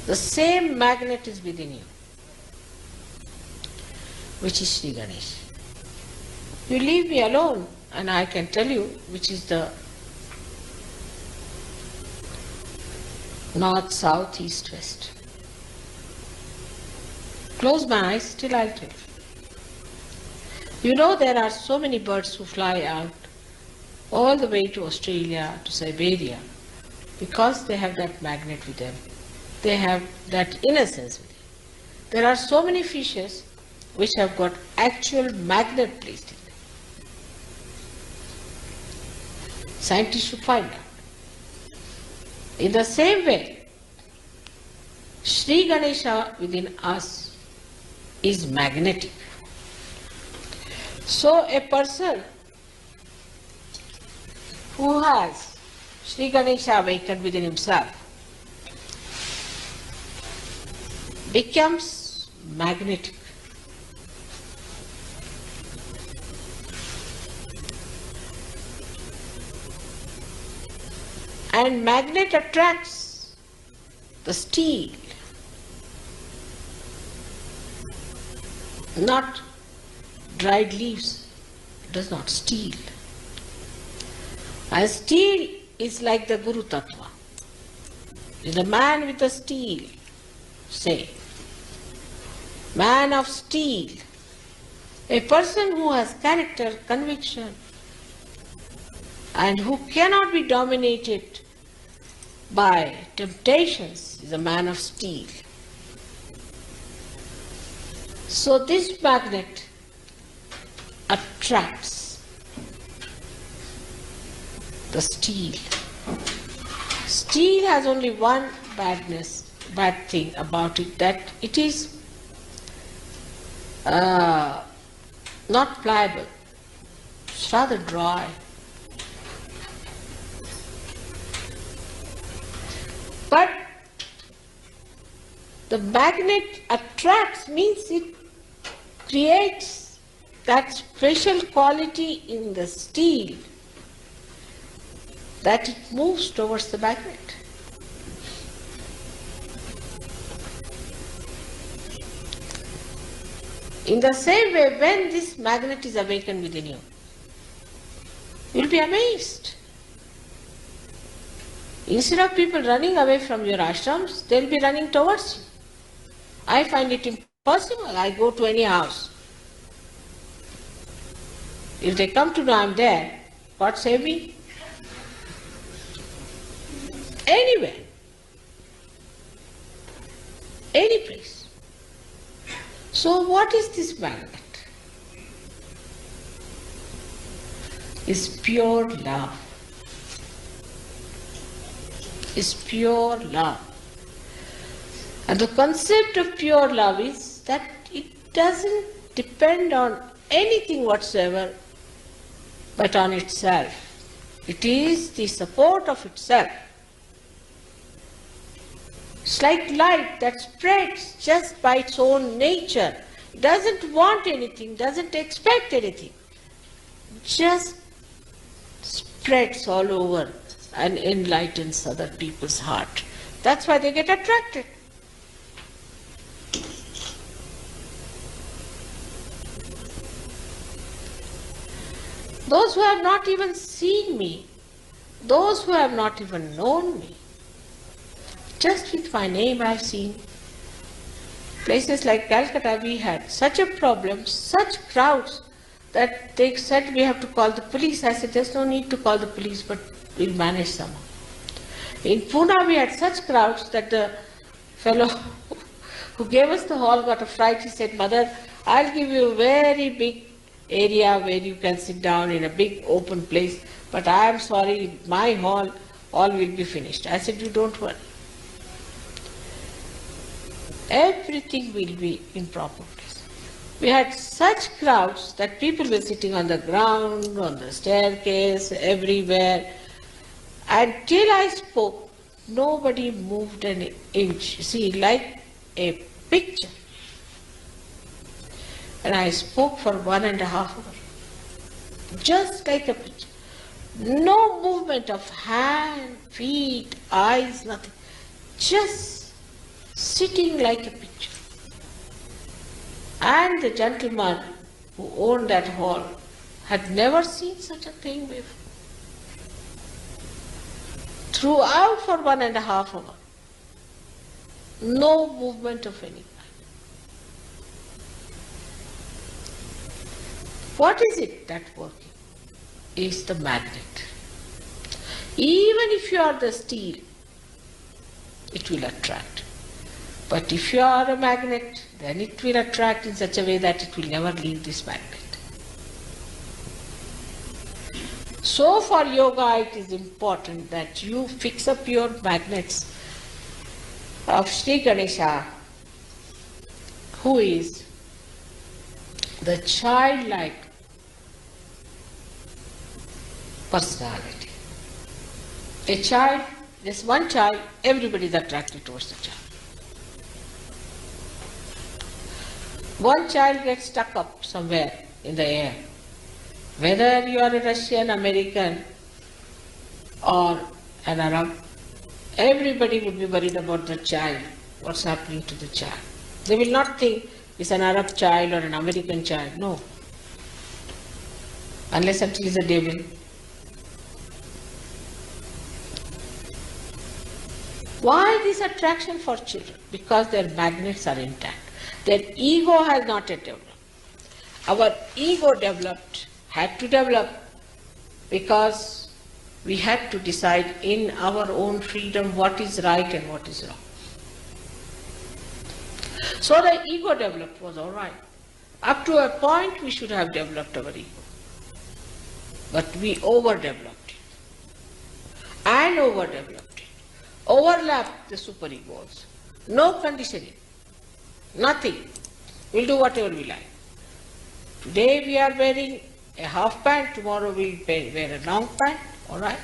The same magnet is within you, which is Sri Ganesh. You leave me alone and I can tell you which is the north, south, east, west. Close my eyes, still I'll tell you. You know there are so many birds who fly out all the way to Australia, to Siberia, because they have that magnet with them. They have that innocence with them. There are so many fishes which have got actual magnet placed in them. Scientists should find out. In the same way, Sri Ganesha within us is magnetic. So a person who has Sri Ganesha awakened within himself becomes magnetic. And magnet attracts the steel, not dried leaves. It does not steel. And steel is like the Guru Tattva. Is a man with a steel, say. Man of steel. A person who has character, conviction, and who cannot be dominated by temptations is a man of steel. So this magnet attracts the steel. Steel has only one bad thing about it, that it is not pliable. It's rather dry. But the magnet attracts means it creates that special quality in the steel that it moves towards the magnet. In the same way, when this magnet is awakened within you, you'll be amazed. Instead of people running away from your ashrams, they'll be running towards you. I find it impossible. I go to any house. If they come to know I'm there, God save me. Anywhere. Any place. So what is this magnet? It's pure love. Is pure love. And the concept of pure love is that it doesn't depend on anything whatsoever but on itself. It is the support of itself. It's like light that spreads just by its own nature. It doesn't want anything, doesn't expect anything. Just spreads all over and enlightens other people's heart. That's why they get attracted. Those who have not even seen me, those who have not even known me, just with my name I've seen. Places like Calcutta, we had such a problem, such crowds, that they said we have to call the police. I said there's no need to call the police, but we'll manage somehow. In Pune, we had such crowds that the fellow who gave us the hall got a fright. He said, Mother, I'll give you a very big area where you can sit down in a big open place, but I am sorry, my hall, all will be finished. I said, you don't worry. Everything will be in proper place. We had such crowds that people were sitting on the ground, on the staircase, everywhere. Until I spoke, nobody moved an inch. See, like a picture. And I spoke for 1.5 hours. Just like a picture. No movement of hand, feet, eyes, nothing. Just sitting like a picture. And the gentleman who owned that hall had never seen such a thing before. Throughout for 1.5 hours, no movement of any kind. What is it that's working? Is the magnet. Even if you are the steel, it will attract. But if you are a magnet, then it will attract in such a way that it will never leave this magnet. So for yoga, it is important that you fix up your magnets of Sri Ganesha, who is the childlike personality. A child, there's one child, everybody is attracted towards the child. One child gets stuck up somewhere in the air. Whether you are a Russian, American, or an Arab, everybody would be worried about the child, what's happening to the child. They will not think it's an Arab child or an American child, no. Unless until it's a devil. Why this attraction for children? Because their magnets are intact. Their ego has not yet developed. Our ego had to develop because we had to decide in our own freedom what is right and what is wrong. So the ego developed was all right. Up to a point we should have developed our ego. But we overdeveloped it. And overdeveloped it. Overlapped the superegos. No conditioning. Nothing. We'll do whatever we like. Today we are wearing a half pant, tomorrow we'll wear a long pant, all right?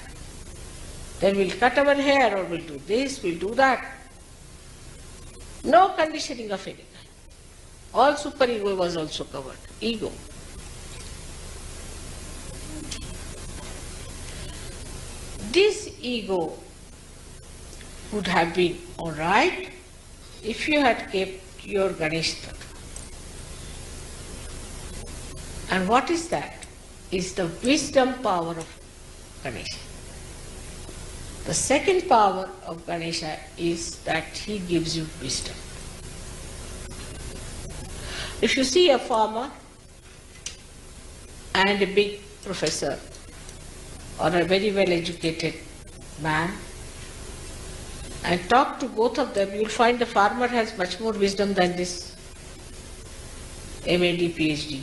Then we'll cut our hair or we'll do this, we'll do that. No conditioning of any kind. All superego was also covered. Ego. This ego would have been all right if you had kept your Ganesh Tattva. And what is that? Is the wisdom power of Ganesha. The second power of Ganesha is that he gives you wisdom. If you see a farmer and a big professor or a very well educated man and talk to both of them, you'll find the farmer has much more wisdom than this MAD, PhD.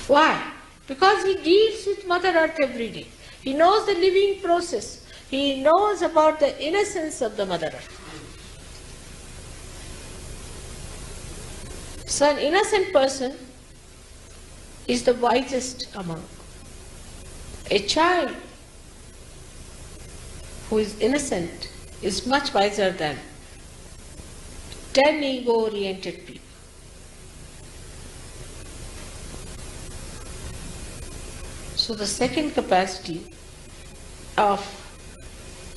Why? Because he deals with Mother Earth every day. He knows the living process. He knows about the innocence of the Mother Earth. So an innocent person is the wisest among. A child who is innocent is much wiser than 10 ego-oriented people. So the second capacity of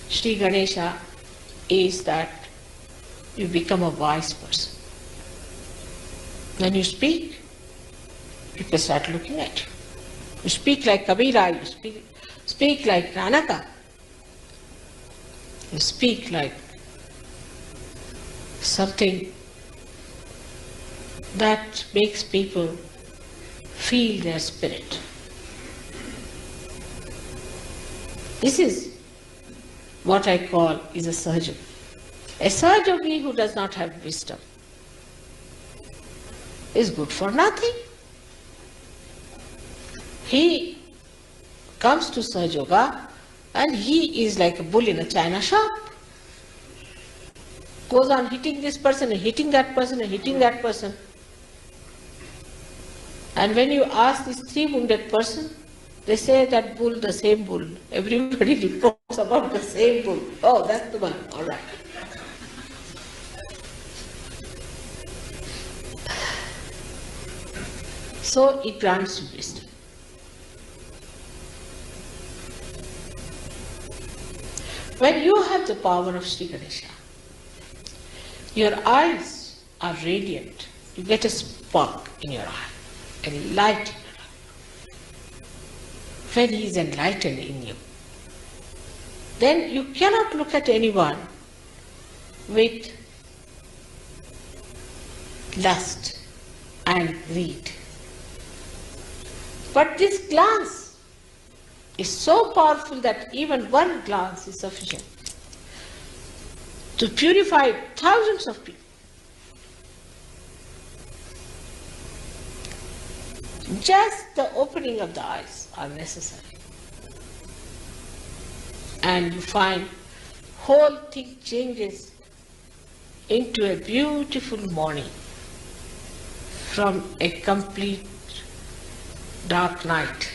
Sri Ganesha is that you become a wise person. When you speak, people start looking at you. You speak like Kabira, you speak like Nanaka. You speak like something that makes people feel their spirit. This is what I call is a Sahaja. A Sahaja who does not have wisdom is good for nothing. He comes to Sahaja and he is like a bull in a china shop. Goes on hitting this person and hitting that person and hitting that person. And when you ask this three-wounded person, they say that bull, the same bull. Everybody reports about the same bull. Oh, that's the one. All right. So it grants you wisdom. When you have the power of Sri Ganesha, your eyes are radiant. You get a spark in your eye, a light in your eye. When he is enlightened in you, then you cannot look at anyone with lust and greed. But this glance is so powerful that even one glance is sufficient to purify thousands of people. Just the opening of the eyes are necessary. And you find whole thing changes into a beautiful morning from a complete dark night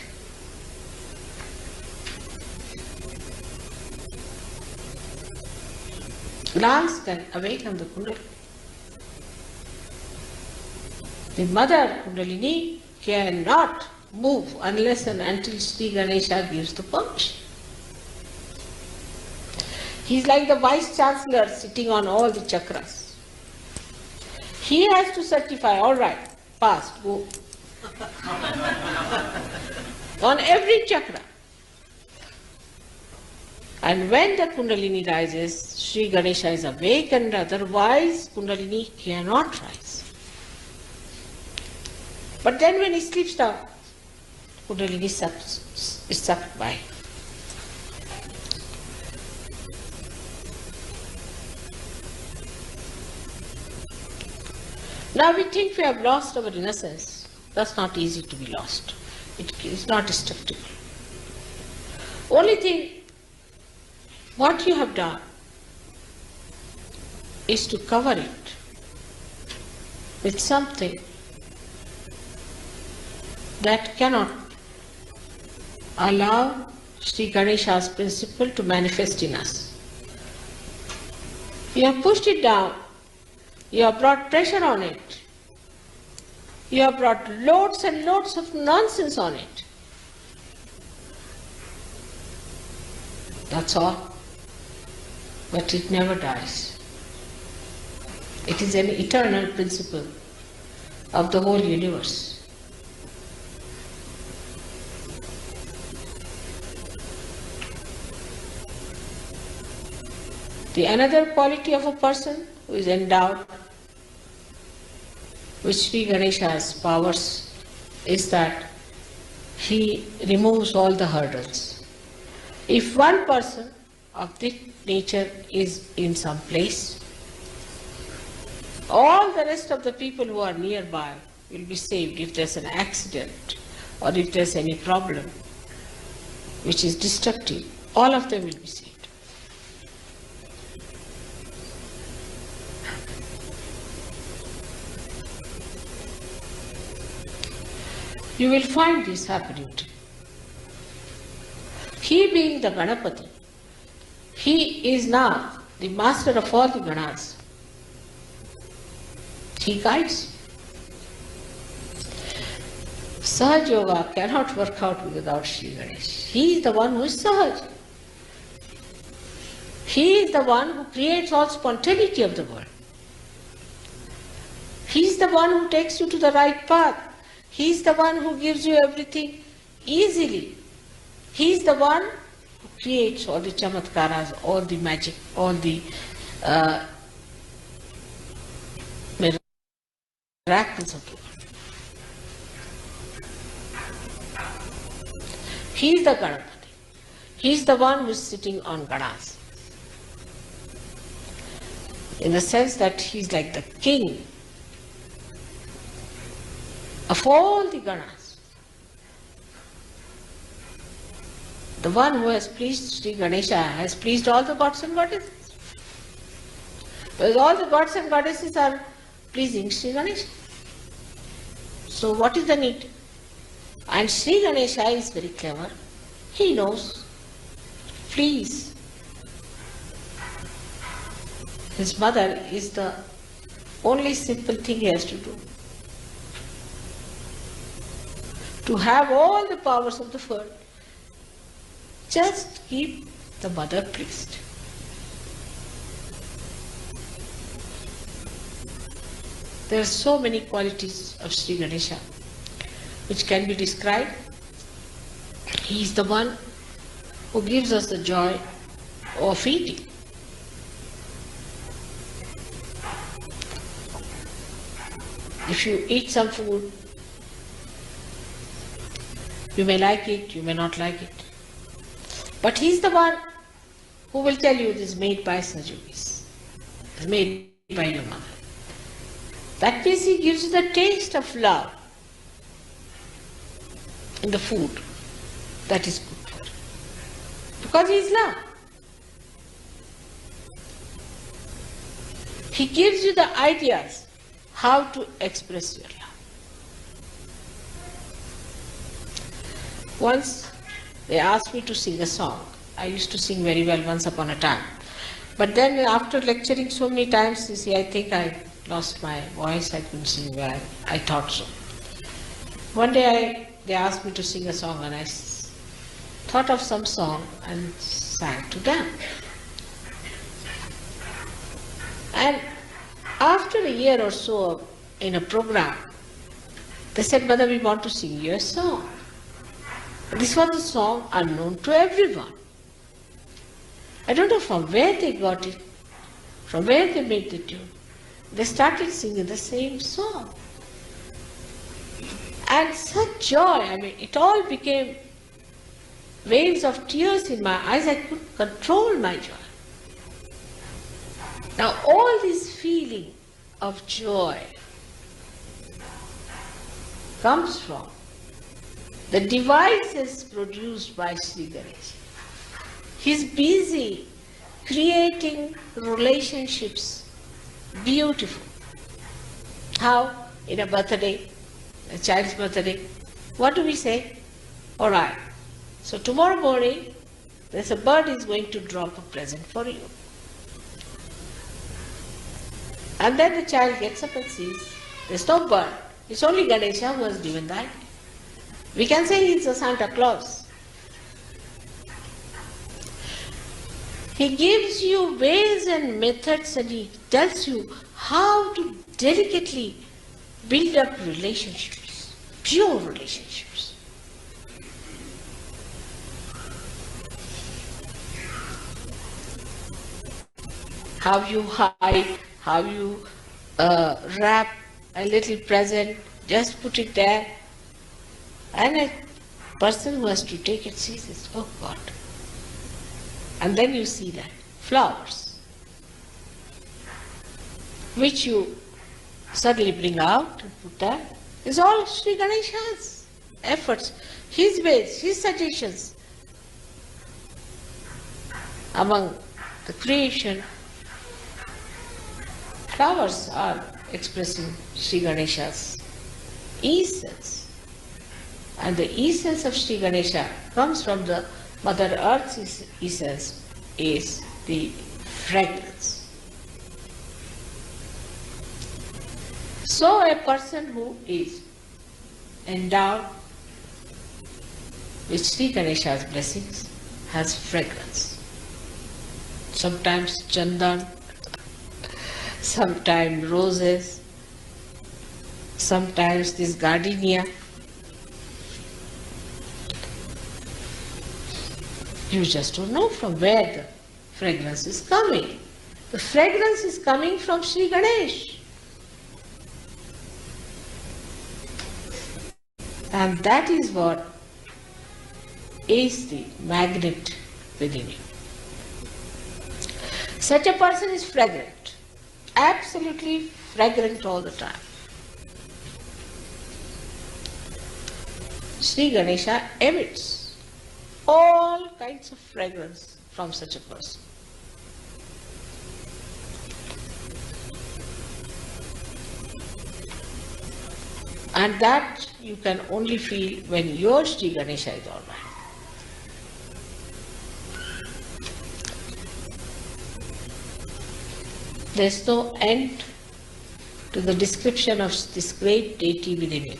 glance can awaken the Kundalini. The mother Kundalini cannot move unless and until Sri Ganesha gives the permission. He is like the vice chancellor sitting on all the chakras. He has to certify, all right, fast, go. On every chakra. And when the Kundalini rises, Sri Ganesha is awakened, otherwise Kundalini cannot rise. But then when he sleeps down, Kundalini is sucked by. Now we think we have lost our innocence. That's not easy to be lost. It is not destructible. Only thing, what you have done is to cover it with something that cannot allow Sri Ganesha's principle to manifest in us. You have pushed it down. You have brought pressure on it. You have brought loads and loads of nonsense on it. That's all. But it never dies. It is an eternal principle of the whole universe. The another quality of a person who is endowed with Sri Ganesha's powers is that he removes all the hurdles. If one person of this nature is in some place, all the rest of the people who are nearby will be saved if there's an accident or if there's any problem which is destructive. All of them will be saved. You will find this happening too. He being the Ganapati, he is now the master of all the Ganas. He guides. Sahaj Yoga cannot work out without Sri Ganesh. He is the one who is Sahaj. He is the one who creates all spontaneity of the world. He is the one who takes you to the right path. He is the one who gives you everything easily. He is the one who creates all the chamatkaras, all the magic, all the miracles of the world. He is the Ganapati. He is the one who is sitting on Ganas. In the sense that he is like the king of all the Ganas. The one who has pleased Sri Ganesha has pleased all the gods and goddesses. Because all the gods and goddesses are pleasing Sri Ganesha. So what is the need? And Sri Ganesha is very clever. He knows. Please. His mother is the only simple thing he has to do. To have all the powers of the world, just keep the mother pleased. There are so many qualities of Sri Ganesha which can be described. He is the one who gives us the joy of eating. If you eat some food, you may like it, you may not like it. But he is the one who will tell you this is made by Sajogis. It's made by your mother. That means he gives you the taste of love in the food that is good for you. Because he is love. He gives you the ideas how to express your love. Once they asked me to sing a song. I used to sing very well once upon a time. But then after lecturing so many times, you see, I think I lost my voice, I couldn't sing well. I thought so. One day they asked me to sing a song and I thought of some song and sang to them. And after a year or so in a program, they said, Mother, we want to sing you a song. This was a song unknown to everyone. I don't know from where they got it, from where they made the tune. They started singing the same song. And such joy, I mean, it all became waves of tears in my eyes. I couldn't control my joy. Now all this feeling of joy comes from the devices produced by Sri Ganesha. He's busy creating relationships, beautiful. How? In a birthday, a child's birthday, what do we say? All right, so tomorrow morning, there's a bird is going to drop a present for you. And then the child gets up and sees, there's no bird. It's only Ganesha who has given that. We can say he's a Santa Claus. He gives you ways and methods and he tells you how to delicately build up relationships, pure relationships. How you hide, how you wrap a little present, just put it there, and a person who has to take it sees it, oh God. And then you see that flowers, which you suddenly bring out and put there, is all Sri Ganesha's efforts, his ways, his suggestions. Among the creation, flowers are expressing Sri Ganesha's essence. And the essence of Sri Ganesha comes from the Mother Earth's essence, is the fragrance. So a person who is endowed with Sri Ganesha's blessings has fragrance. Sometimes chandan, sometimes roses, sometimes this gardenia. You just don't know from where the fragrance is coming. The fragrance is coming from Sri Ganesh. And that is what is the magnet within you. Such a person is fragrant, absolutely fragrant all the time. Sri Ganesha emits all kinds of fragrance from such a person. And that you can only feel when your Sri Ganesha is all right. There's no end to the description of this great deity within you.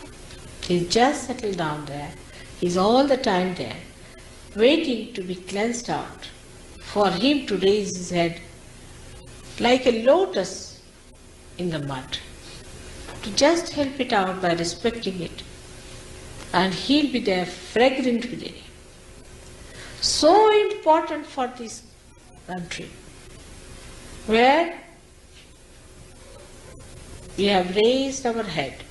He's just settled down there. He's all the time there, waiting to be cleansed out, for him to raise his head like a lotus in the mud, to just help it out by respecting it, and he'll be there fragrant within him. So important for this country, where we have raised our head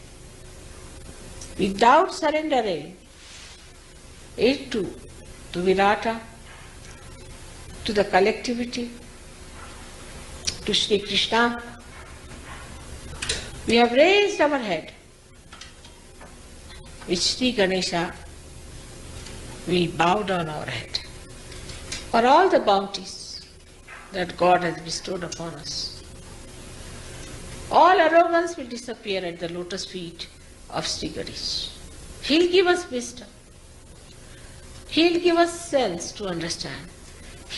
without surrendering it to Virata, to the collectivity, to Sri Krishna. We have raised our head. With Sri Ganesha, we bow down our head for all the bounties that God has bestowed upon us. All arrogance will disappear at the lotus feet of Sri Ganesh. He'll give us wisdom. He'll give us sense to understand.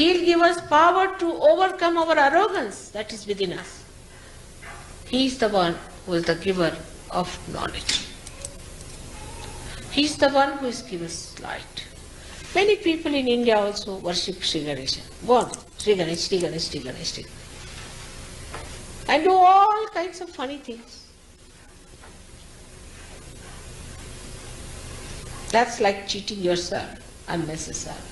He'll give us power to overcome our arrogance that is within us. He is the one who is the giver of knowledge. He is the one who has given us light. Many people in India also worship Sri Ganesha. Go on, Sri Ganesh, Sri Ganesh, Sri Ganesh, Sri Ganesh. And do all kinds of funny things. That's like cheating yourself unnecessarily.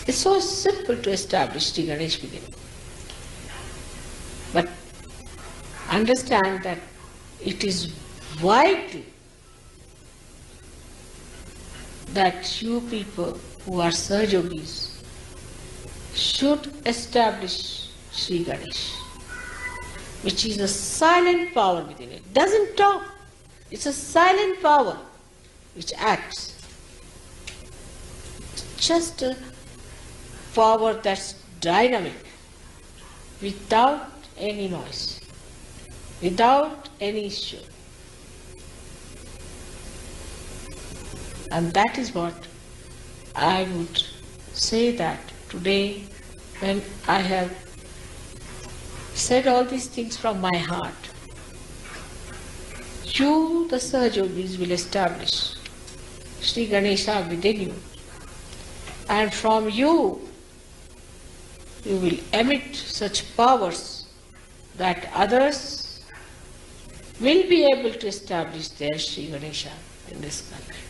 It's so simple to establish Sri Ganesh within. But understand that it is vital that you people who are Sahajogis should establish Sri Ganesh, which is a silent power within it. Doesn't talk. It's a silent power which acts. It's just a power that's dynamic, without any noise, without any issue. And that is what I would say that today, when I have said all these things from my heart, you, the Sahajogis, will establish Sri Ganesha within you. And from you, you will emit such powers that others will be able to establish their Sri Ganesha in this country.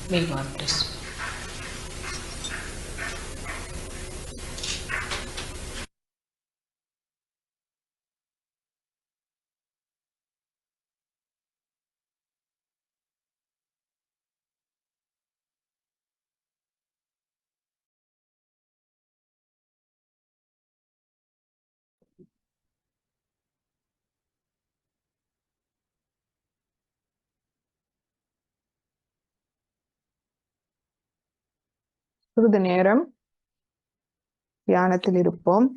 May God bless you. சிறிது நேரம் தியானத்தில் இருப்போம்.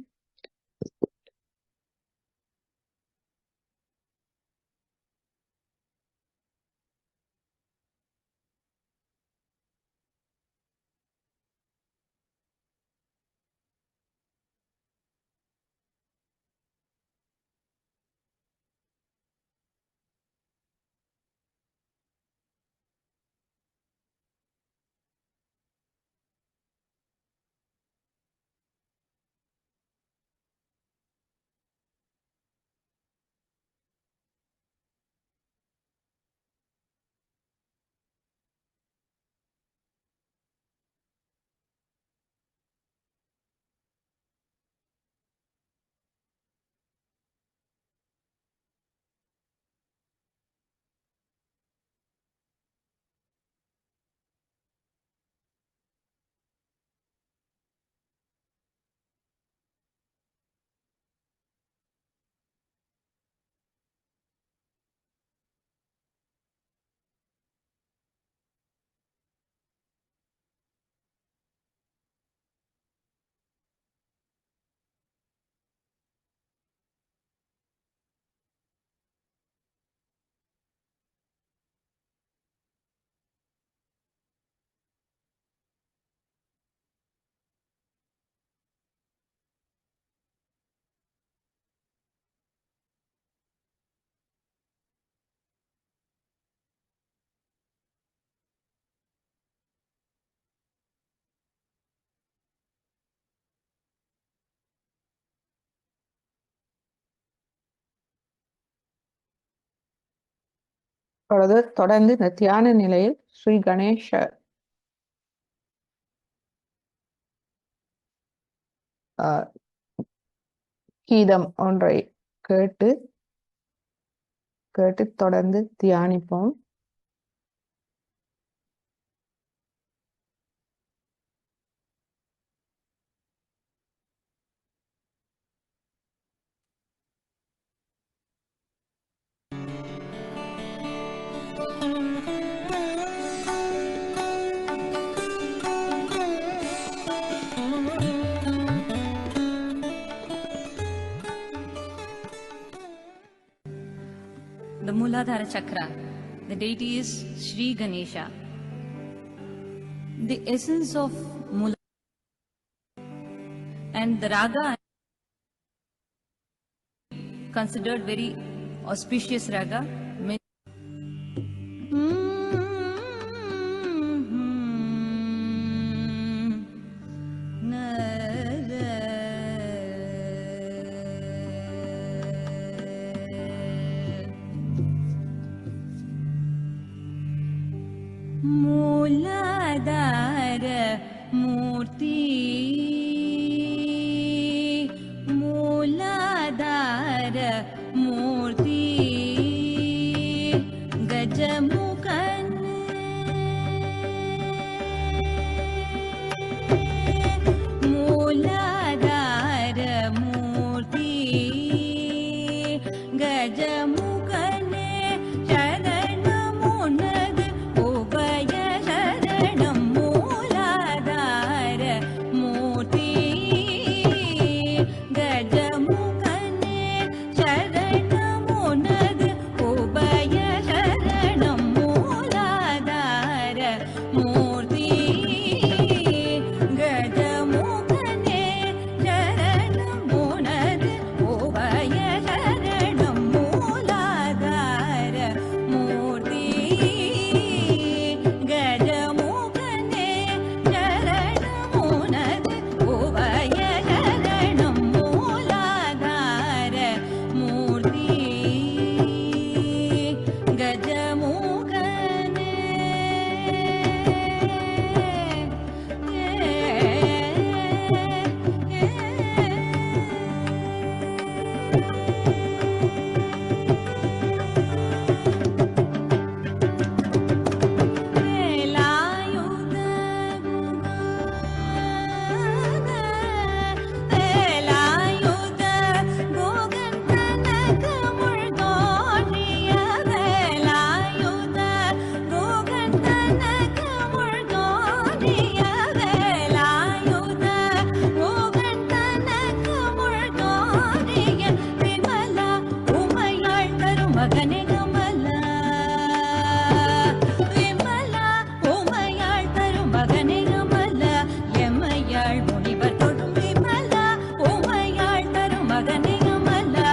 தொடர்ந்து இந்த தியான நிலையில் ஸ்ரீ கணேஷ கீதம் ஒன்றை கேட்டு தொடர்ந்து தியானிப்போம். The Muladhara Chakra. The deity is Sri Ganesha. the essence of Mula and the raga considered very auspicious raga. मूलाधार मूर्ति मूलाधार मूर्ति गजमुखन मूलाधार मूर्ति गजमुखन शरणमुनद उभय शरणं मूलाधार मूर्ति गजमुखने शरणमुनद उभय शरणं मूलाधार मूर्ति गजमुखने शरणमुनद उभय शरणं मूलाधार मूर्ति गजमुखने शरणमुनद उभय शरणं मूलाधार मूर्ति மகனே கமலா விமலா உமையாள் தரும் மகனே கமலா எம்மையாள் முனிவர் தொடும் விமலா உமையாள் தரும் மகனே கமலா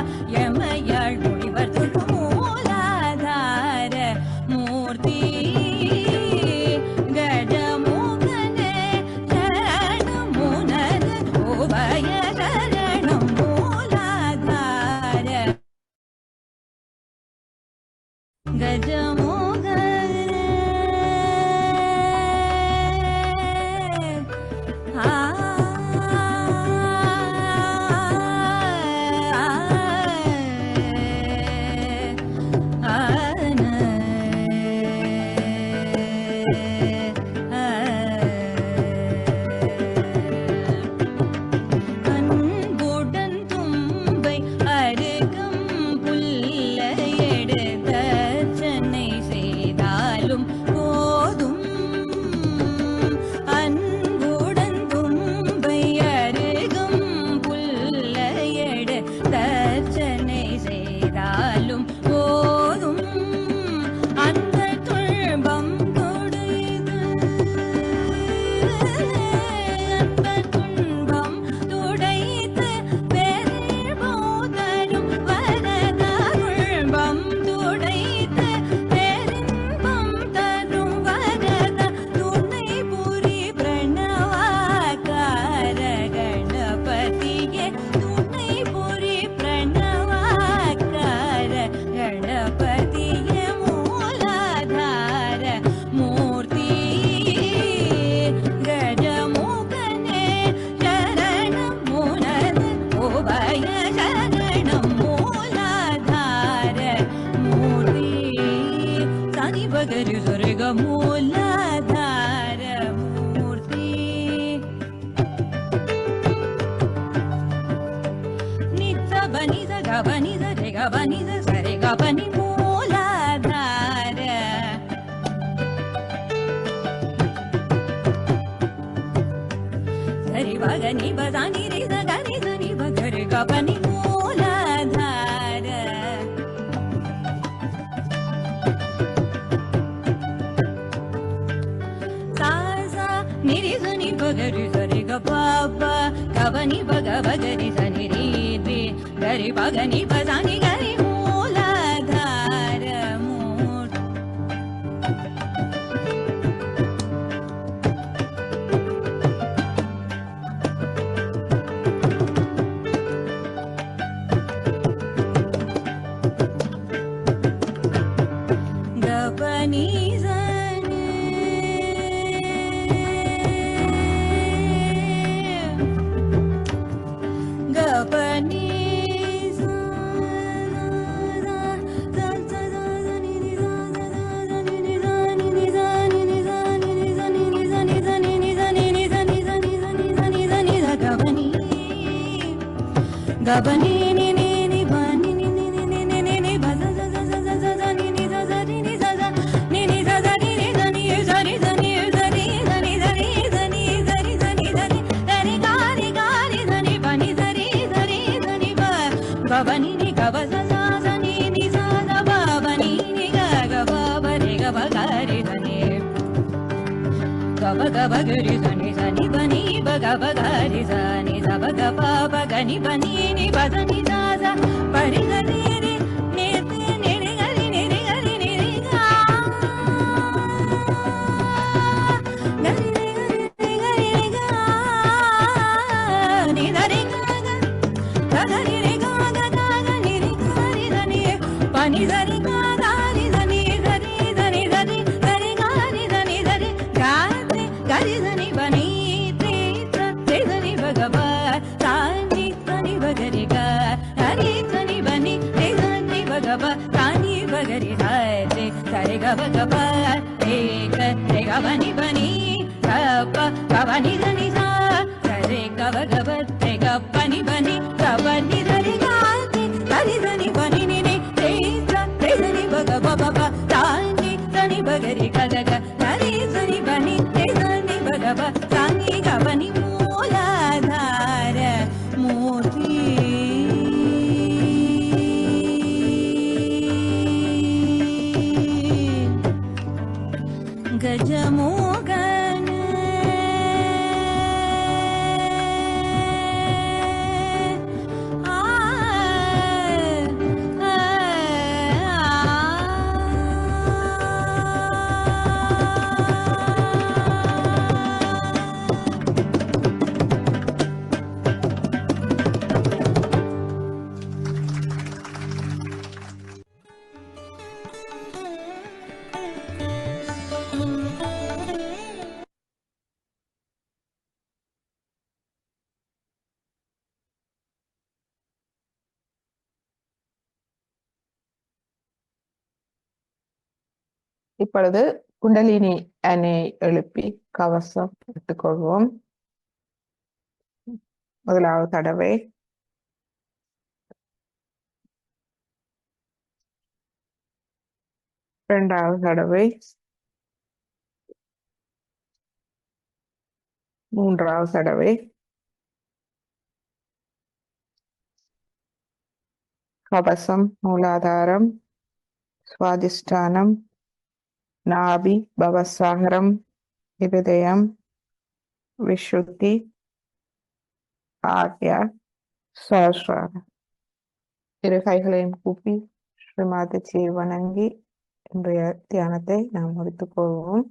எம்மையாள் முனிவர் தொடும் மூலாதார மூர்த்தி கஜமுகனே சரணமுனது உபய சரணம் மூலாதார गजमुखने அன்புடன் தும்பை அருகம் புல்லை எடுத்த சென்னை செய்தாலும் போதும் அன்புடன் தும்பை அருகம் புல்லை எடுத்த சென்னை செய்தாலும் போதும் அந்த துன்பம் தொடைது அந்த துன்பம் துடைத்து பெரும்போதரும் வரத துன்பம் துடைத்து பெரும்பம் தரும் வரத துணை புரி பிரணவாகார கணபதியே துணை புரி பிரணவாகார கணபதியே மூலாதார மூர்த்தி கஜமுகனே சரணம் முனது உபய சரணம் மூலாதார மூர்த்தி சனி பகரி சொர்க மூலாதார மூர்த்தி நித்த பனித கபனித ரே கபனித சரே கபனி மூலாதார சரி பகனி பதானி ரே சகனி சனி பகரி கபனி மூலாதார சா சா பனி பக பகரி சனி ரீ த்வி கரி பகனி பசானி கரி மூலாதார மூட் கபனி Gabani ni ni ni bani ni ni ni ni ni ni ni ba za za za za za za ni ni za za ni ni za za ni ni za za ni ni za ni za ni za ni za ni za ni za ni za ni za ni za ni za ni za ni ga ni za ni ba ni za ni za ni za ni ba Gabani ni ga ba za za za ni ni za za ba ba ni ni ga ga ba ba re ga ba ga re za ni ga ba ga re za ni ba ni ba ga ba ga re za ni za ba ga ba ba ga ni ba ni ni ba za ni za za pa re ga re re ni ni re ga re ni re ga re ni re ga ga re re ga re ga ni da re ga ga re re ga ga ga ni re ga re da ni pa ni da re ga ga ni da ni da re da ni da re da re ga ni da ni da re ga re da ni ba ni tre tra tre da ni ba ga ba ta ni ta ni ba ga re ga ni ta ni ba ni re da ni ba ga ba ta ni ba ga re da re ta re ga ba re ga ba ni ga ba ni da ni sa ta re ga ba re ga ba ni ga ba ni da re ga ta ni da ni ba ni ni re tra tre da ni ba ga ba ba ta ni ta ni ba ga re ga ga ga ta ni ta ni ba ni re da ni ba ga ba ta ni ga ba ni மூலாதார மூர்த்தி கஜமோகன இப்பொழுது குண்டலினி அணை எழுப்பி கவசம் எடுத்துக்கொள்வோம். முதலாவது தடவை இரண்டாவது தடவை மூன்றாவது தடவை கவசம், மூலாதாரம், சுவாதிஷ்டானம், நாபி, பவசாகரம், இருதயம், விசுத்தி, ஆக்யா, சஹஸ்ராரம். இரு கைகளையும் கூப்பி ஸ்ரீமாதச்சியை வணங்கி இன்றைய தியானத்தை நாம் முடித்துக் கொள்வோம்.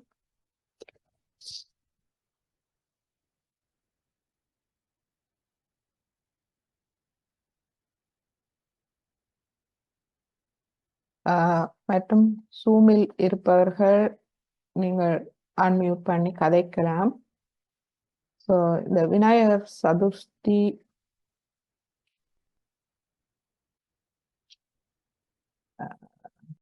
மற்றும் சூமில் இருப்பவர்கள் நீங்கள் அன்மியூட் பண்ணி கதைக்கலாம். ஸோ இந்த விநாயகர் சதுர்த்தி